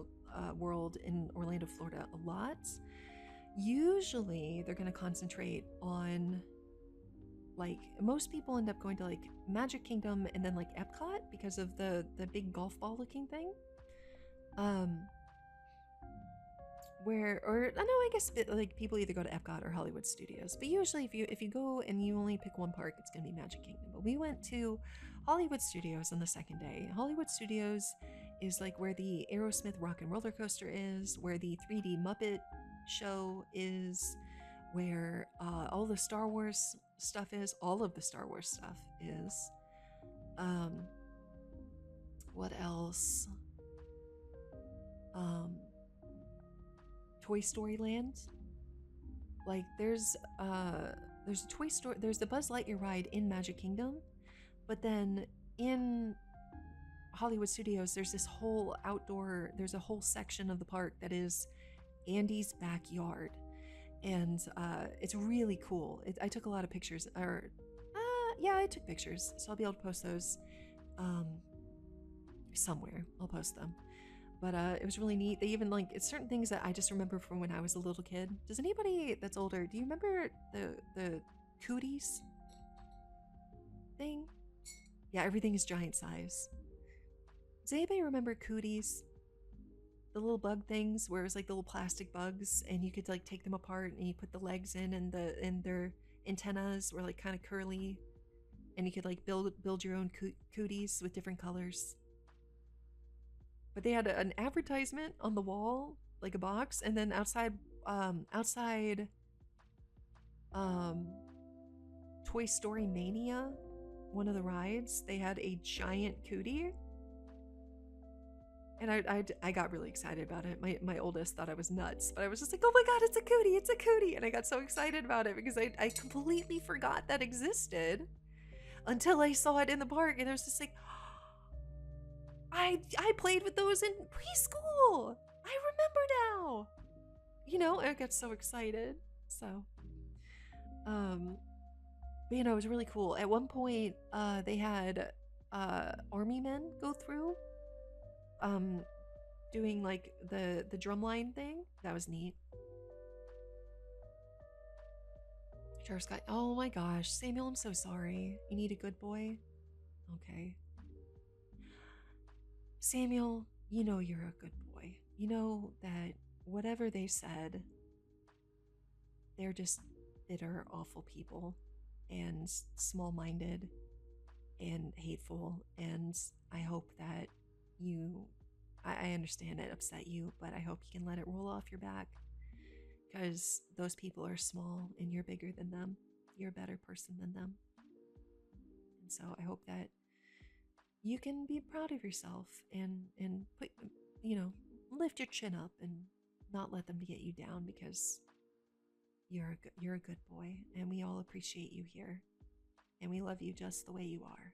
World in Orlando, Florida a lot, usually they're going to concentrate on, like, most people end up going to like Magic Kingdom and then like Epcot because of the big golf ball looking thing. I guess like people either go to Epcot or Hollywood Studios, but usually if you go and you only pick one park, it's gonna be Magic Kingdom. But we went to Hollywood Studios on the second day. Hollywood Studios is like where the Aerosmith Rock and Roller Coaster is, where the 3D Muppet show is, where all the Star Wars stuff is. All of the Star Wars stuff is. What else? Toy Story Land. Like there's a Toy Story, there's the Buzz Lightyear ride in Magic Kingdom, but then in Hollywood Studios there's this whole there's a whole section of the park that is Andy's backyard, and it's really cool. I took a lot of pictures, yeah, I took pictures, so I'll be able to post those somewhere. I'll post them. But it was really neat. They even it's certain things that I just remember from when I was a little kid. Does anybody that's older, do you remember the cooties thing? Yeah, everything is giant size. Does anybody remember cooties? The little bug things where it was like the little plastic bugs, and you could like take them apart and you put the legs in, and their antennas were like kind of curly, and you could like build your own cooties with different colors. But they had an advertisement on the wall, like a box, and then outside Toy Story Mania, one of the rides, they had a giant cootie. And I got really excited about it. My oldest thought I was nuts, but I was just like, oh my god, it's a cootie, it's a cootie. And I got so excited about it because I completely forgot that existed until I saw it in the park, and it was just like, I played with those in preschool. I remember now. You know, I got so excited. So, but, you know, it was really cool. At one point, they had army men go through, doing like the drumline thing. That was neat. Sure, Scott. Oh my gosh, Samuel, I'm so sorry. You need a good boy? Okay. Samuel, you know you're a good boy. You know that whatever they said, they're just bitter, awful people, and small-minded and hateful, and I hope that I understand it upset you, but I hope you can let it roll off your back, because those people are small and you're bigger than them. You're a better person than them. And so I hope that you can be proud of yourself and put, lift your chin up and not let them get you down, because you're a good boy, and we all appreciate you here, and we love you just the way you are.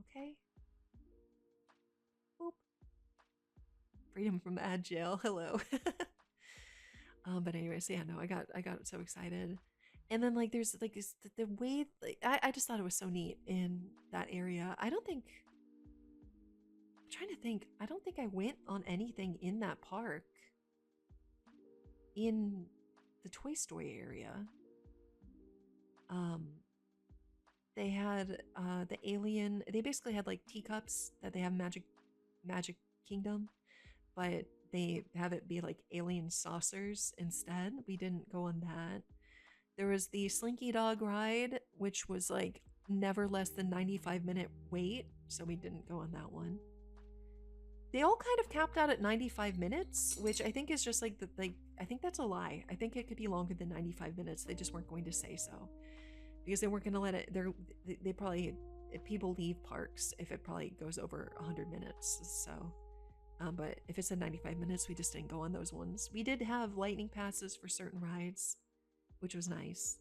Okay? Boop. freedom from ad jail. Hello. But anyways, yeah, no, I got so excited. And then like there's like this, the way like I just thought it was so neat in that area. I don't think I'm trying to think. I don't think I went on anything in that park in the Toy Story area. Um they had the alien, they basically had like teacups that they have Magic Kingdom, but they have it be like alien saucers instead. We didn't go on that. There was the Slinky Dog ride, which was like never less than 95-minute wait, so we didn't go on that one. They all kind of capped out at 95 minutes, which I think is just like I think that's a lie. I think it could be longer than 95 minutes. They just weren't going to say so because they weren't going to let it. They probably, if people leave parks if it probably goes over 100 minutes. So, but if it's at 95 minutes, we just didn't go on those ones. We did have lightning passes for certain rides, which was nice.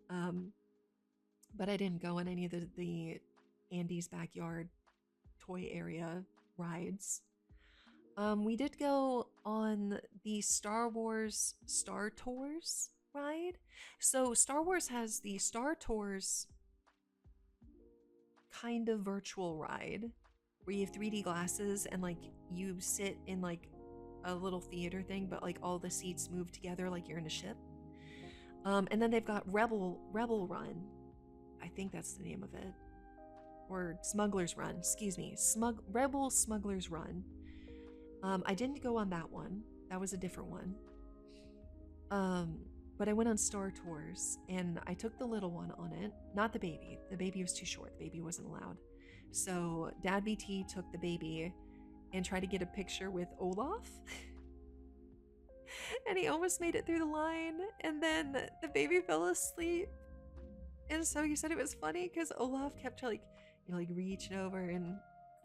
But I didn't go on any of the Andy's Backyard toy area rides. We did go on the Star Wars Star Tours ride. So Star Wars has the Star Tours kind of virtual ride where you have 3D glasses and like you sit in like a little theater thing, but like all the seats move together like you're in a ship. And then they've got Rebel Run. I think that's the name of it. Or Smuggler's Run, excuse me. Rebel Smuggler's Run. I didn't go on that one. That was a different one. But I went on Star Tours and I took the little one on it. Not the baby. The baby was too short. The baby wasn't allowed. So Dad VT took the baby and tried to get a picture with Olaf. And he almost made it through the line. And then the baby fell asleep. And so he said it was funny because Olaf kept like, you know, like reaching over and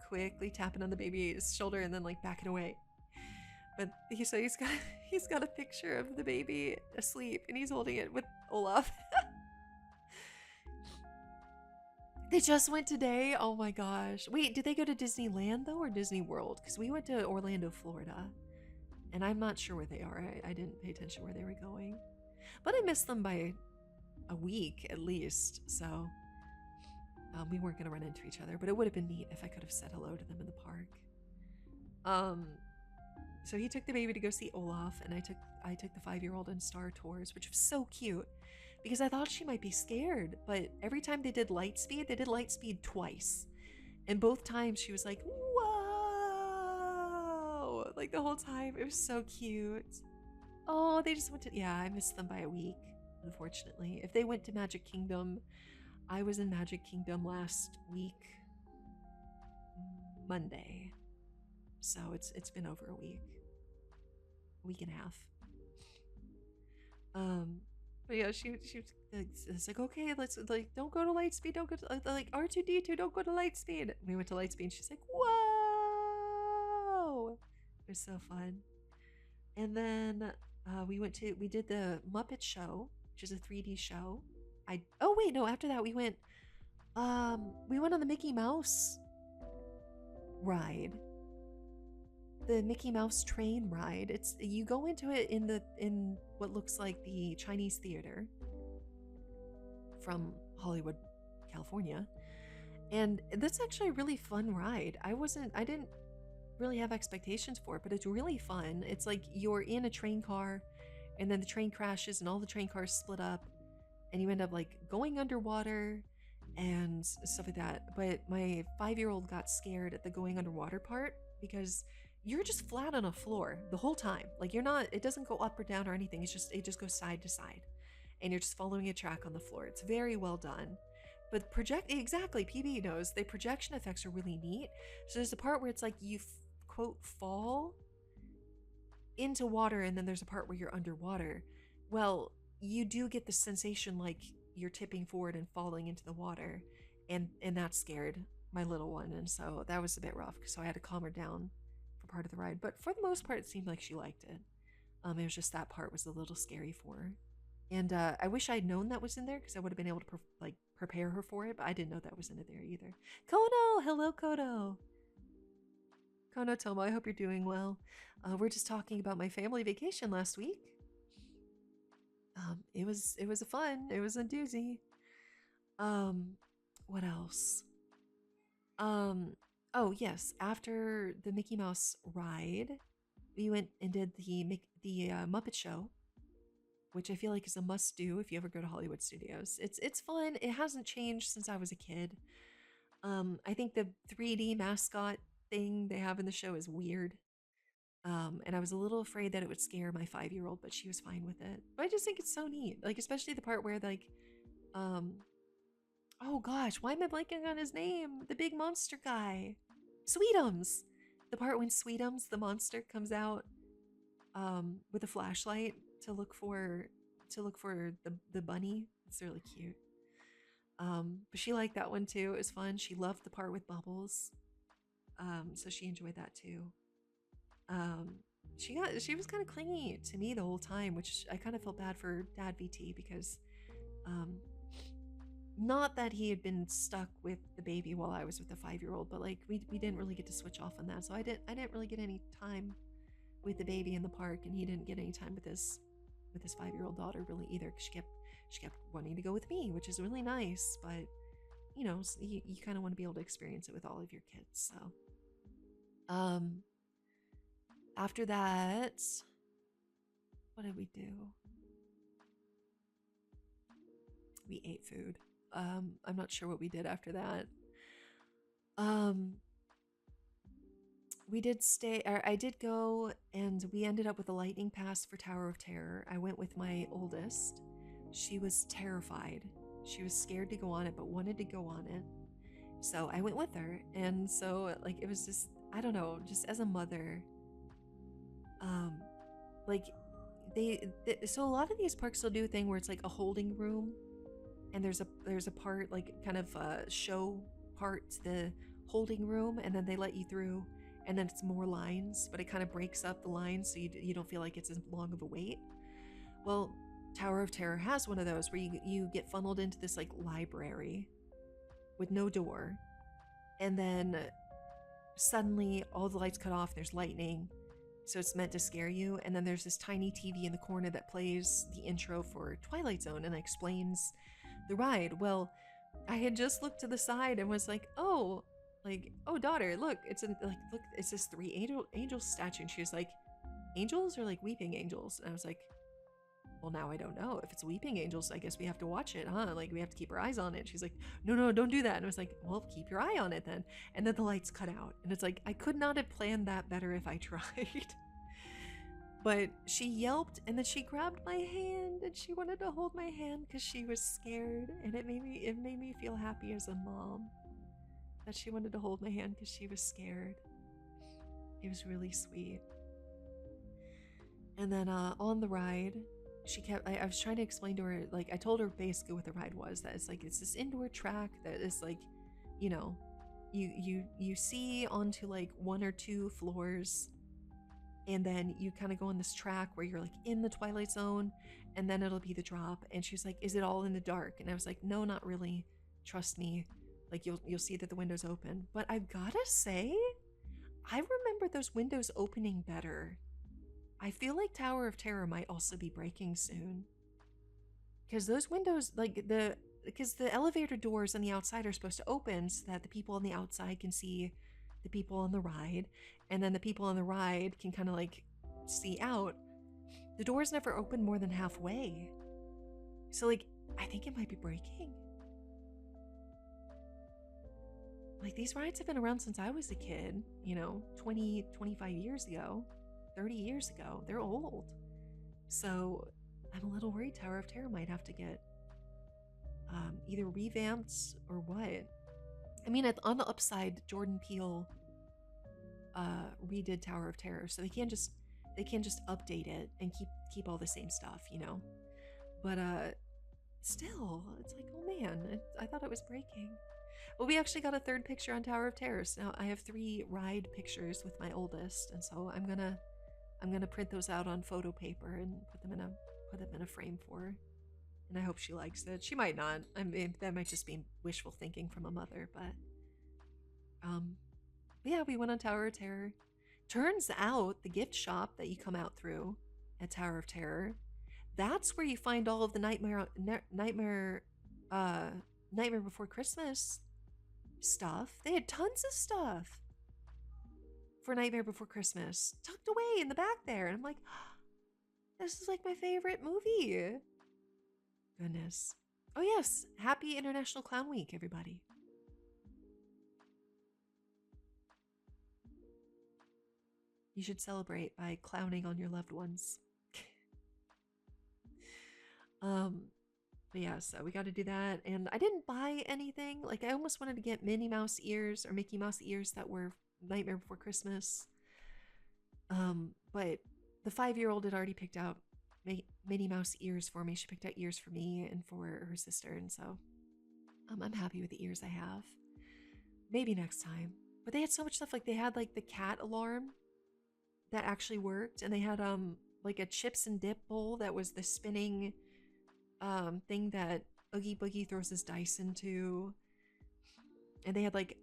quickly tapping on the baby's shoulder and then like backing away. But he's got a picture of the baby asleep and he's holding it with Olaf. They just went today. Oh my gosh. Wait, did they go to Disneyland though or Disney World? Because we went to Orlando, Florida. And I'm not sure where they are. I didn't pay attention where they were going. But I missed them by a week at least. So we weren't going to run into each other. But it would have been neat if I could have said hello to them in the park. So he took the baby to go see Olaf. And I took the 5-year-old on Star Tours, which was so cute. Because I thought she might be scared. But every time they did Lightspeed, they did Lightspeed twice. And both times she was like, whoa! Like the whole time. It was so cute. Oh, they just went to... Yeah, I missed them by a week, unfortunately. If they went to Magic Kingdom, I was in Magic Kingdom last week, Monday. So it's been over a week and a half. But yeah, she was like, okay, let's like, don't go to Lightspeed, don't go to like R2D2, don't go to Lightspeed. We went to Lightspeed and she's like, whoa! It was so fun. And then we did the Muppet Show, which is a 3D show. After that we went on the Mickey Mouse ride. The Mickey Mouse train ride. You go into it in what looks like the Chinese theater from Hollywood, California. And that's actually a really fun ride. I didn't really have expectations for it, but it's really fun. It's like you're in a train car and then the train crashes and all the train cars split up and you end up like going underwater and stuff like that. But my 5-year-old got scared at the going underwater part because you're just flat on a floor the whole time. Like it doesn't go up or down or anything. It just goes side to side and you're just following a track on the floor. It's very well done. But exactly, PB knows, the projection effects are really neat. So there's a part where it's like you quote fall into water and then there's a part where you're underwater. Well, you do get the sensation like you're tipping forward and falling into the water, and that scared my little one, and so that was a bit rough, so I had to calm her down for part of the ride. But for the most part, it seemed like she liked it. It was just that part was a little scary for her, and I wish I'd known that was in there because I would have been able to prepare her for it, but I didn't know that was in it there either. Kodo, hello Kodo. Konotomo, I hope you're doing well. We're just talking about my family vacation last week. It was a fun. It was a doozy. Um, what else? Um, oh yes, after the Mickey Mouse ride, we went and did the Muppet Show, which I feel like is a must do if you ever go to Hollywood Studios. It's fun. It hasn't changed since I was a kid. I think the 3D mascot thing they have in the show is weird. And I was a little afraid that it would scare my 5-year-old, but she was fine with it. But I just think it's so neat. Like, especially the part where, like, um, oh gosh, why am I blanking on his name? The big monster guy. Sweetums. The part when Sweetums, the monster, comes out with a flashlight to look for the bunny. It's really cute. But she liked that one too. It was fun. She loved the part with Bubbles. So she enjoyed that too. Um, she was kind of clingy to me the whole time, which I kind of felt bad for Dad VT because um not that he had been stuck with the baby while I was with the 5-year-old, but like we didn't really get to switch off on that. So I didn't really get any time with the baby in the park, and he didn't get any time with his 5-year-old daughter really either, because she kept wanting to go with me, which is really nice, but you know, you kind of want to be able to experience it with all of your kids. So um after that, what did we do? We ate food. I'm not sure what we did after that. Um, we did stay, or I did go, and we ended up with a lightning pass for Tower of Terror. I went with my oldest. She was terrified. She was scared to go on it, but wanted to go on it. So I went with her, and so like it was just, I don't know, just as a mother, um, like so a lot of these parks will do a thing where it's like a holding room, and there's a part, like kind of a show part to the holding room, and then they let you through, and then it's more lines, but it kind of breaks up the lines so you don't feel like it's as long of a wait. Well, Tower of Terror has one of those where you get funneled into this like library with no door, and then suddenly all the lights cut off, there's lightning, so it's meant to scare you, and then there's this tiny TV in the corner that plays the intro for Twilight Zone and explains the ride. Well, I had just looked to the side and was like, oh, daughter, look, look, it's this three angel statue, and she was like, angels or like weeping angels? And I was like, well, now I don't know. If it's weeping angels, I guess we have to watch it, huh? Like we have to keep our eyes on it. She's like, no, don't do that. And I was like, well, keep your eye on it then. And then the lights cut out, and it's like, I could not have planned that better if I tried. But she yelped, and then she grabbed my hand, and she wanted to hold my hand because she was scared, and it made me feel happy as a mom that she wanted to hold my hand because she was scared. It was really sweet. And then on the ride, I was trying to explain to her, like I told her basically what the ride was, that it's this indoor track that is like, you know, you see onto like one or two floors, and then you kind of go on this track where you're like in the Twilight Zone, and then it'll be the drop. And she's like, is it all in the dark? And I was like, no, not really, trust me, like you'll see that the window's open. But I've gotta say, I remember those windows opening better. I feel like Tower of Terror might also be breaking soon, because those windows, because the elevator doors on the outside are supposed to open so that the people on the outside can see the people on the ride, and then the people on the ride can kind of like see out. The doors never open more than halfway, so like I think it might be breaking. Like these rides have been around since I was a kid, 20, 25 years ago, 30 years ago. They're old. So I'm a little worried Tower of Terror might have to get either revamped or what. I mean, on the upside, Jordan Peele redid Tower of Terror, so they can't just update it and keep all the same stuff, But still, it's like, oh man, I thought it was breaking. Well, we actually got a third picture on Tower of Terror. So now I have 3 ride pictures with my oldest, and so I'm gonna print those out on photo paper and put them in a frame for her. And I hope she likes it. She might not. I mean, that might just be wishful thinking from a mother, but But yeah, we went on Tower of Terror. Turns out the gift shop that you come out through at Tower of Terror, that's where you find all of the uh, Nightmare Before Christmas stuff. They had tons of stuff for Nightmare Before Christmas tucked away in the back there. And I'm like, this is like my favorite movie. Goodness. Oh, yes. Happy International Clown Week, everybody. You should celebrate by clowning on your loved ones. But yeah, so we got to do that. And I didn't buy anything. Like, I almost wanted to get Minnie Mouse ears or Mickey Mouse ears that were Nightmare Before Christmas. But the 5-year-old had already picked out Minnie Mouse ears for me. She picked out ears for me and for her sister. And so I'm happy with the ears I have. Maybe next time. But they had so much stuff. Like, they had like the cat alarm that actually worked. And they had like a chips and dip bowl that was the spinning thing that Oogie Boogie throws his dice into. And they had like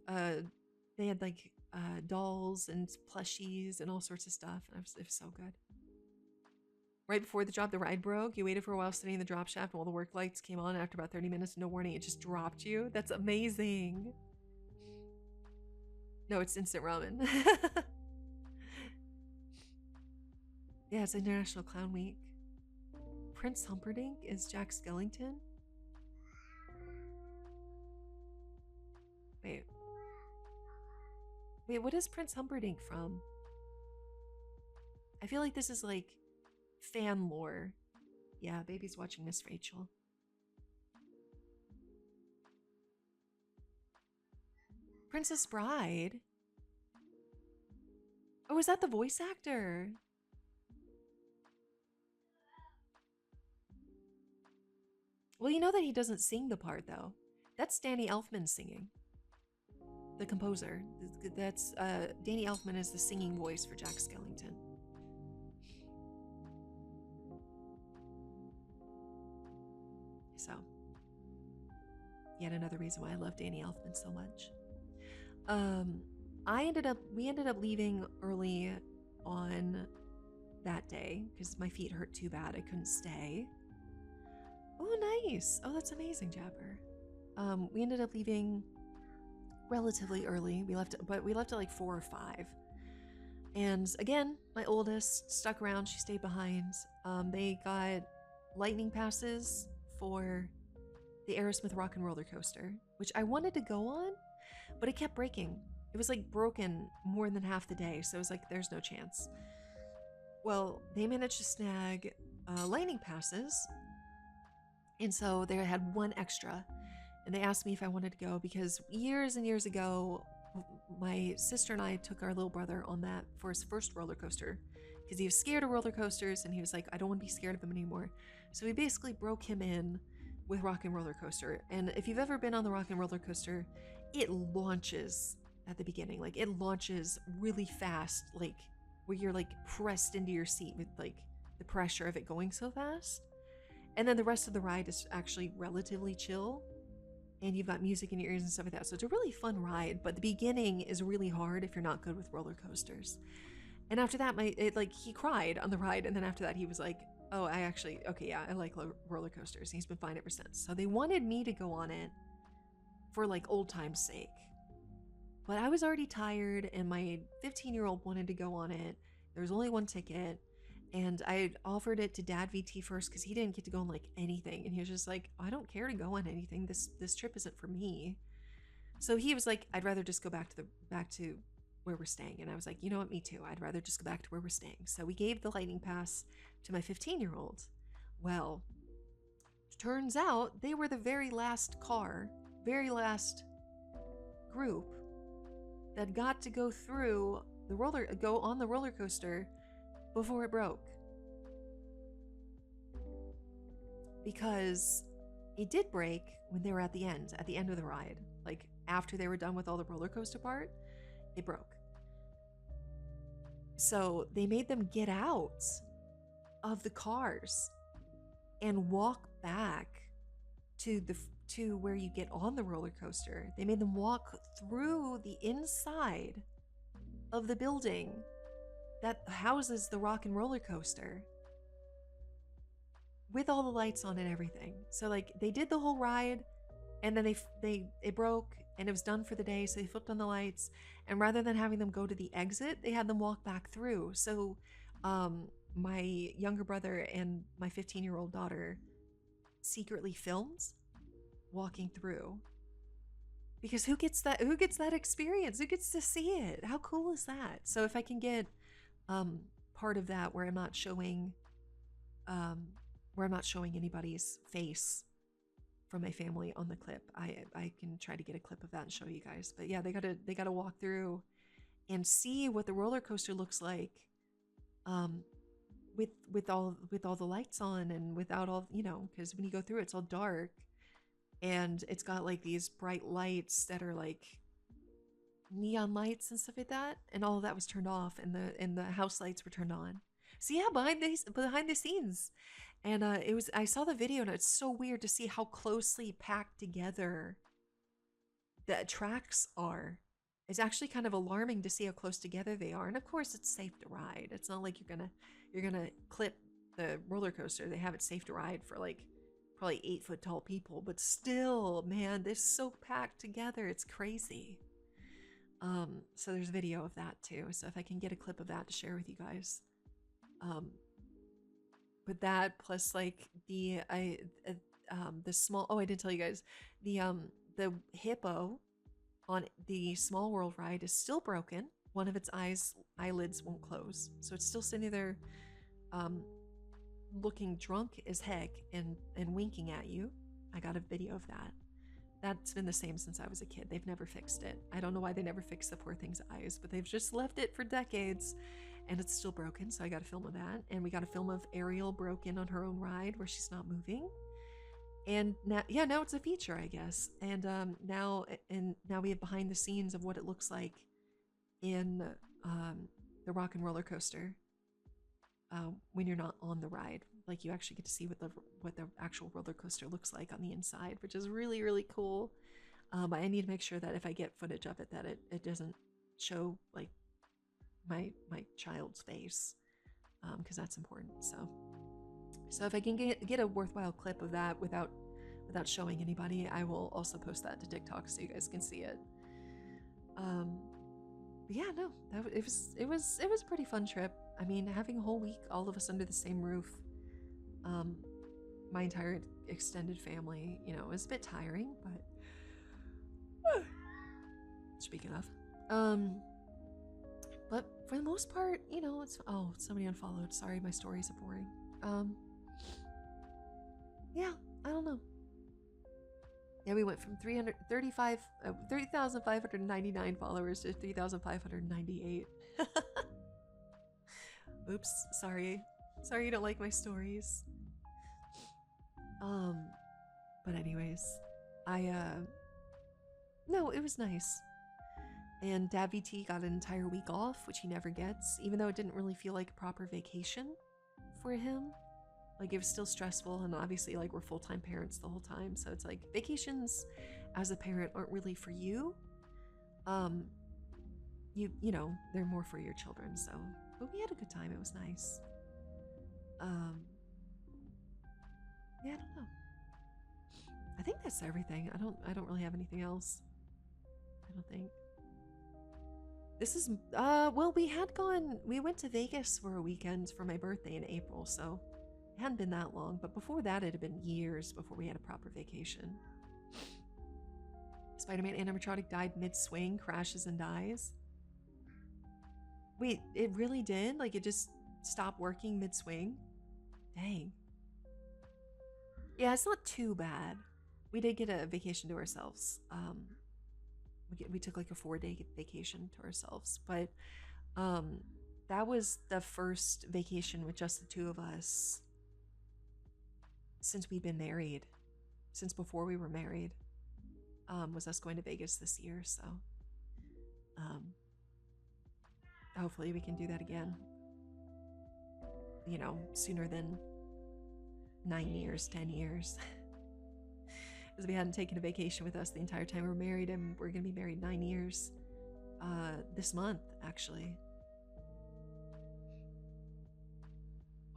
dolls and plushies and all sorts of stuff. And it was so good. Right before the drop, the ride broke. You waited for a while sitting in the drop shaft, and all the work lights came on. After about 30 minutes, no warning, it just dropped you. That's amazing. No, it's instant ramen. Yeah, it's International Clown Week. Prince Humperdinck is Jack Skellington. Wait, what is Prince Humperdinck from? I feel like this is like fan lore. Yeah, baby's watching Miss Rachel. Princess Bride. Oh, is that the voice actor? Well, you know that he doesn't sing the part, though. That's Danny Elfman singing. The composer. That's Danny Elfman is the singing voice for Jack Skellington. So, yet another reason why I love Danny Elfman so much. We ended up leaving early on that day because my feet hurt too bad. I couldn't stay. Oh, nice. Oh, that's amazing, Japper. We ended up leaving relatively early. We left at like 4 or 5. And again, my oldest stuck around. She stayed behind. They got lightning passes for the Aerosmith Rock and Roller Coaster, which I wanted to go on, but it kept breaking. It was like broken more than half the day, so it was like, there's no chance. Well, they managed to snag lightning passes, and so they had one extra, and they asked me if I wanted to go because years and years ago, my sister and I took our little brother on that for his first roller coaster because he was scared of roller coasters, and he was like, I don't want to be scared of them anymore. So we basically broke him in with Rock and Roller Coaster. And if you've ever been on the Rock and Roller Coaster, it launches at the beginning. Like, it launches really fast, like where you're like pressed into your seat with like the pressure of it going so fast. And then the rest of the ride is actually relatively chill, and you've got music in your ears and stuff like that. So it's a really fun ride, but the beginning is really hard if you're not good with roller coasters. And after that, he cried on the ride, and then after that he was like, oh, I like roller coasters. And he's been fine ever since. So they wanted me to go on it for like old time's sake. But I was already tired, and my 15-year-old wanted to go on it. There was only one ticket, and I offered it to Dad VT first because he didn't get to go on like anything. And he was just like, I don't care to go on anything. This trip isn't for me. So he was like, I'd rather just go back to where we're staying. And I was like, you know what, me too. I'd rather just go back to where we're staying. So we gave the lightning pass to my 15-year-old. Well, turns out they were the very last group that got to go on the roller coaster before it broke. Because it did break when they were at the end of the ride. Like, after they were done with all the roller coaster part, it broke. So they made them get out of the cars and walk back to where you get on the roller coaster. They made them walk through the inside of the building that houses the rock and roller coaster with all the lights on and everything. So like they did the whole ride, and then it broke and it was done for the day, so they flipped on the lights, and rather than having them go to the exit, they had them walk back through. So my younger brother and my 15-year-old daughter secretly filmed walking through, because who gets that experience? Who gets to see it? How cool is that? So if I can get part of that where I'm not showing anybody's face from my family on the clip, I can try to get a clip of that and show you guys. But yeah, they gotta walk through and see what the roller coaster looks like, with all the lights on and without all, because when you go through it's all dark, and it's got like these bright lights that are like neon lights and stuff like that, and all of that was turned off, and the house lights were turned on. So yeah, behind the scenes. And I saw the video, and it's so weird to see how closely packed together the tracks are. It's actually kind of alarming to see how close together they are. And of course it's safe to ride. It's not like you're gonna clip the roller coaster. They have it safe to ride for like probably 8-foot tall people, but still, man, they're so packed together. It's crazy. So there's video of that too. So if I can get a clip of that to share with you guys. But that plus like the small, oh, I didn't tell you guys, the hippo on the Small World ride is still broken. One of its eyelids won't close, so it's still sitting there, looking drunk as heck and winking at you. I got a video of that. That's been the same since I was a kid. They've never fixed it. I don't know why they never fixed the poor thing's eyes, but they've just left it for decades, and it's still broken. So I got a film of that, and we got a film of Ariel broken on her own ride where she's not moving. And now it's a feature, I guess. And now we have behind the scenes of what it looks like in the rock and roller coaster, when you're not on the ride. Like you actually get to see what the actual roller coaster looks like on the inside, which is really, really cool. But I need to make sure that if I get footage of it, that it doesn't show like my child's face, because that's important. So if I can get a worthwhile clip of that without showing anybody, I will also post that to TikTok so you guys can see it. But yeah, no, it was a pretty fun trip. I mean, having a whole week, all of us under the same roof, my entire extended family, it was a bit tiring, but speaking of, but for the most part, it's, oh, somebody unfollowed. Sorry, my stories are boring. Yeah, I don't know. Yeah, we went from 30,599 followers to 3,598. Oops, sorry. Sorry you don't like my stories. But anyways, no, it was nice. And Dad VT got an entire week off, which he never gets, even though it didn't really feel like a proper vacation for him. Like, it was still stressful, and obviously, like, we're full-time parents the whole time, so it's like, vacations as a parent aren't really for you. You know, they're more for your children, so, but we had a good time. It was nice. Yeah, I don't know. I think that's everything. I don't really have anything else. I don't think. This is, well, we went to Vegas for a weekend for my birthday in April, so it hadn't been that long, but before that, it had been years before we had a proper vacation. Spider-Man animatronic died mid-swing, crashes and dies. Wait, it really did? Like, it just stopped working mid-swing? Dang. Yeah, it's not too bad. We did get a vacation to ourselves. We took like a 4-day vacation to ourselves, but that was the first vacation with just the two of us since we'd been married, since before we were married, was us going to Vegas this year. So hopefully we can do that again, you know, sooner than 9 years, 10 years. Because we hadn't taken a vacation with us the entire time we were married, and we're gonna be married 9 years this month, actually.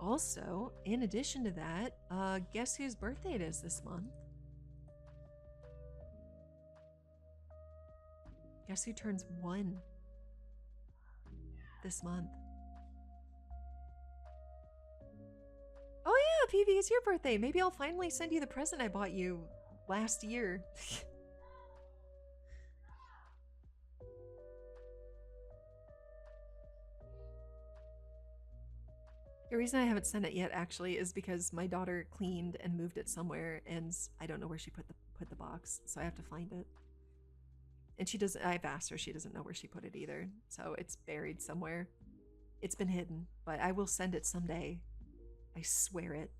Also, in addition to that, guess whose birthday it is this month? Guess who turns 1 this month? Oh yeah, PV, it's your birthday. Maybe I'll finally send you the present I bought you last year. The reason I haven't sent it yet actually is because my daughter cleaned and moved it somewhere, and I don't know where she put the box, so I have to find it. And she doesn't. I've asked her; she doesn't know where she put it either. So it's buried somewhere. It's been hidden, but I will send it someday. I swear it.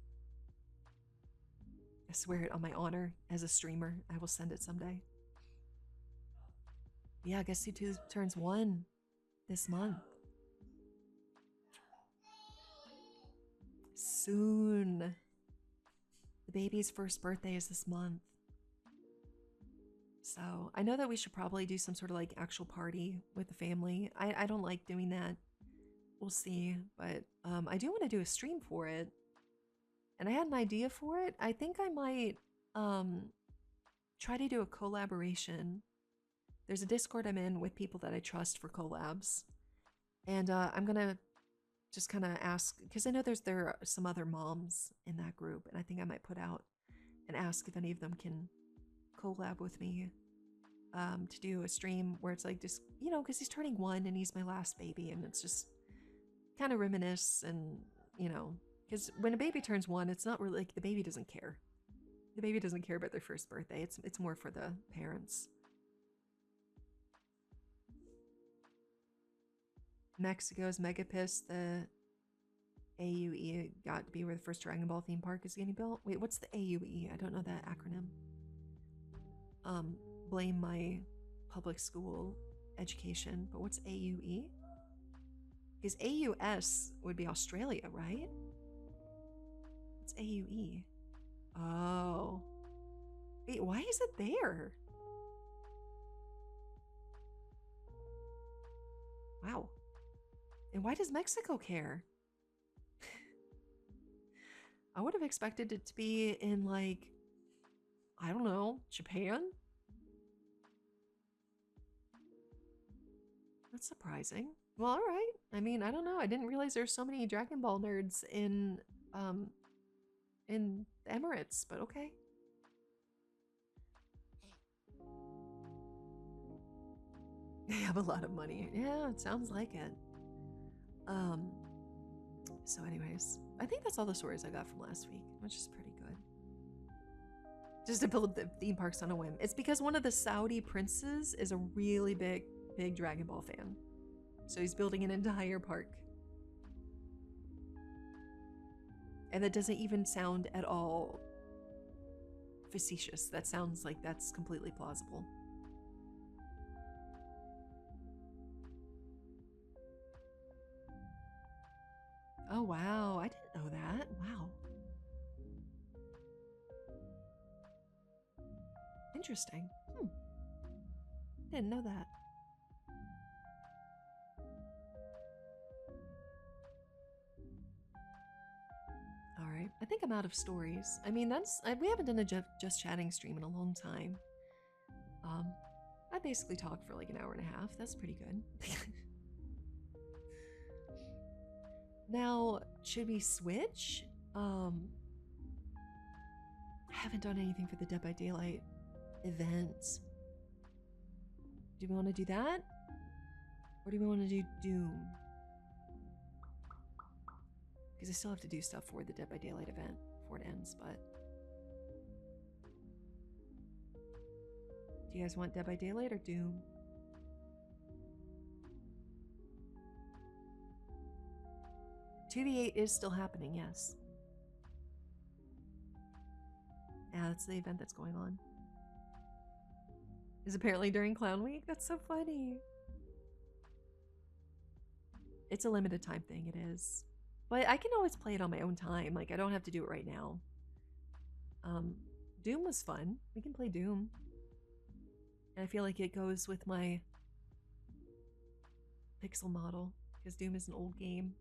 I swear it on my honor as a streamer. I will send it someday. Yeah, I guess he turns 1 this month. Soon. The baby's first birthday is this month. So I know that we should probably do some sort of like actual party with the family. I don't like doing that. We'll see. But I do want to do a stream for it. And I had an idea for it. I think I might try to do a collaboration. There's a Discord I'm in with people that I trust for collabs. And I'm going to just kind of ask, because I know there are some other moms in that group, and I think I might put out and ask if any of them can collab with me to do a stream where it's like just, you know, because he's turning 1 and he's my last baby, and it's just kind of reminisce. And, you know, because when a baby turns 1, it's not really like the baby doesn't care. The baby doesn't care about their first birthday. It's more for the parents. Mexico's mega pissed the AUE got to be where the first Dragon Ball theme park is getting built. Wait, what's the AUE? I don't know that acronym. Blame my public school education, but what's AUE? Because AUS would be Australia, right? It's AUE. Oh. Wait, why is it there? Wow. And why does Mexico care? I would have expected it to be in, like, I don't know, Japan? That's surprising. Well, all right. I mean, I don't know. I didn't realize there's so many Dragon Ball nerds in the Emirates, but okay. They have a lot of money. Yeah, it sounds like it. So anyways, I think that's all the stories I got from last week, which is pretty good. Just to build the theme parks on a whim. It's because one of the Saudi princes is a really big Dragon Ball fan. So he's building an entire park. And that doesn't even sound at all facetious. That sounds like that's completely plausible. Oh, wow. I didn't know that. Wow. Interesting. Didn't know that. All right. I think I'm out of stories. I mean, we haven't done a just chatting stream in a long time. I basically talked for like an hour and a half. That's pretty good. Now, should we switch? I haven't done anything for the Dead by Daylight event. Do we want to do that? Or do we want to do Doom? Because I still have to do stuff for the Dead by Daylight event before it ends, but... Do you guys want Dead by Daylight or Doom? $2v8 is still happening, yes. Yeah, that's the event that's going on. Is apparently during Clown Week? That's so funny. It's a limited time thing, it is. But I can always play it on my own time. Like, I don't have to do it right now. Doom was fun. We can play Doom. And I feel like it goes with my pixel model because Doom is an old game.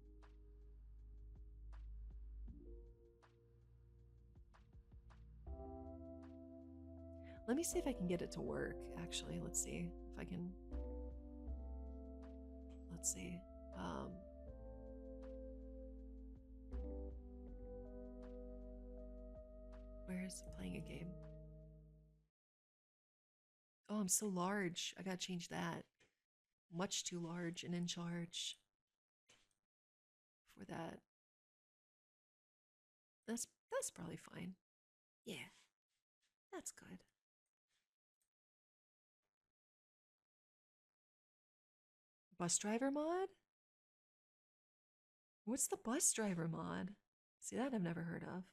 Let me see if I can get it to work, actually. Let's see if I can. Let's see. Where is it playing a game? Oh, I'm so large. I gotta change that. Much too large and in charge for that. That's probably fine. Yeah, that's good. Bus driver mod? What's the bus driver mod? See, that I've never heard of.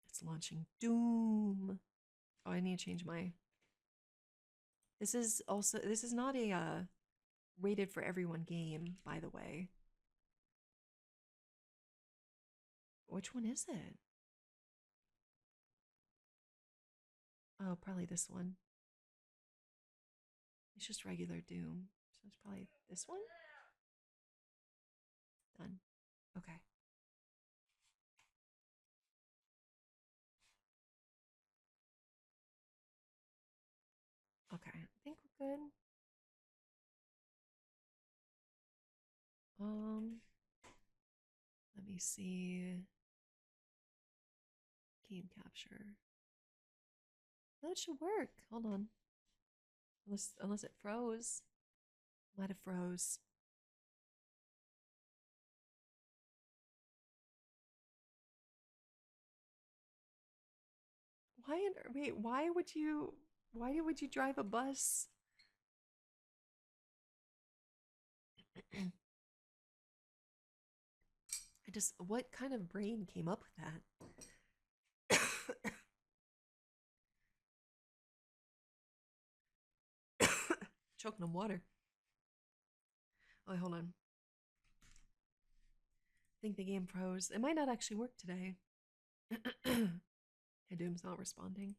It's launching Doom. Oh, I need to change my. This is not a rated for everyone game, by the way. Which one is it? Oh, probably this one. It's just regular Doom. So it's probably this one? Done. Okay. Okay. I think we're good. Let me see. Game capture. That should work. Hold on. Unless it froze. Might have froze. Wait, why would you drive a bus? What kind of brain came up with that? Choking on water. Oh, wait, hold on. I think the game froze. It might not actually work today. Doom's not responding.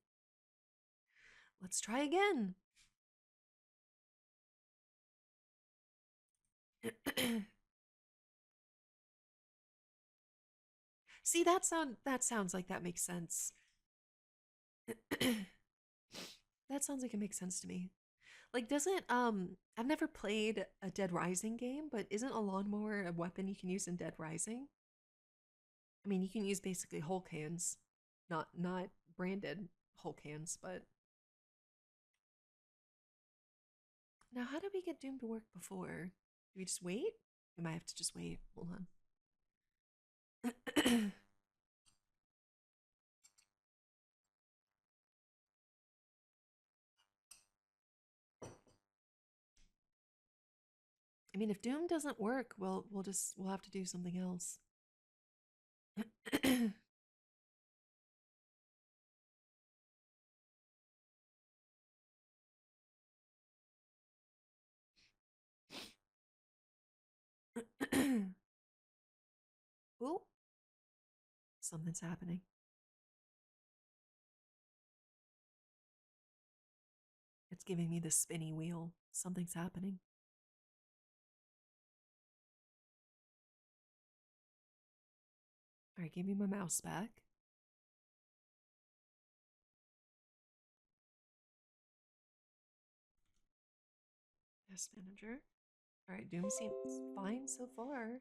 Let's try again. See, that sounds like that makes sense. That sounds like it makes sense to me. Like, doesn't I've never played a Dead Rising game, but isn't a lawnmower a weapon you can use in Dead Rising? I mean, you can use basically whole cans, not branded whole cans, but now how did we get Doom to work before? Do we just wait? We might have to just wait. Hold on. I mean, if Doom doesn't work, we'll have to do something else. Oh, something's happening. It's giving me the spinny wheel. Something's happening. All right, give me my mouse back. Yes, manager. All right, Doom seems fine so far.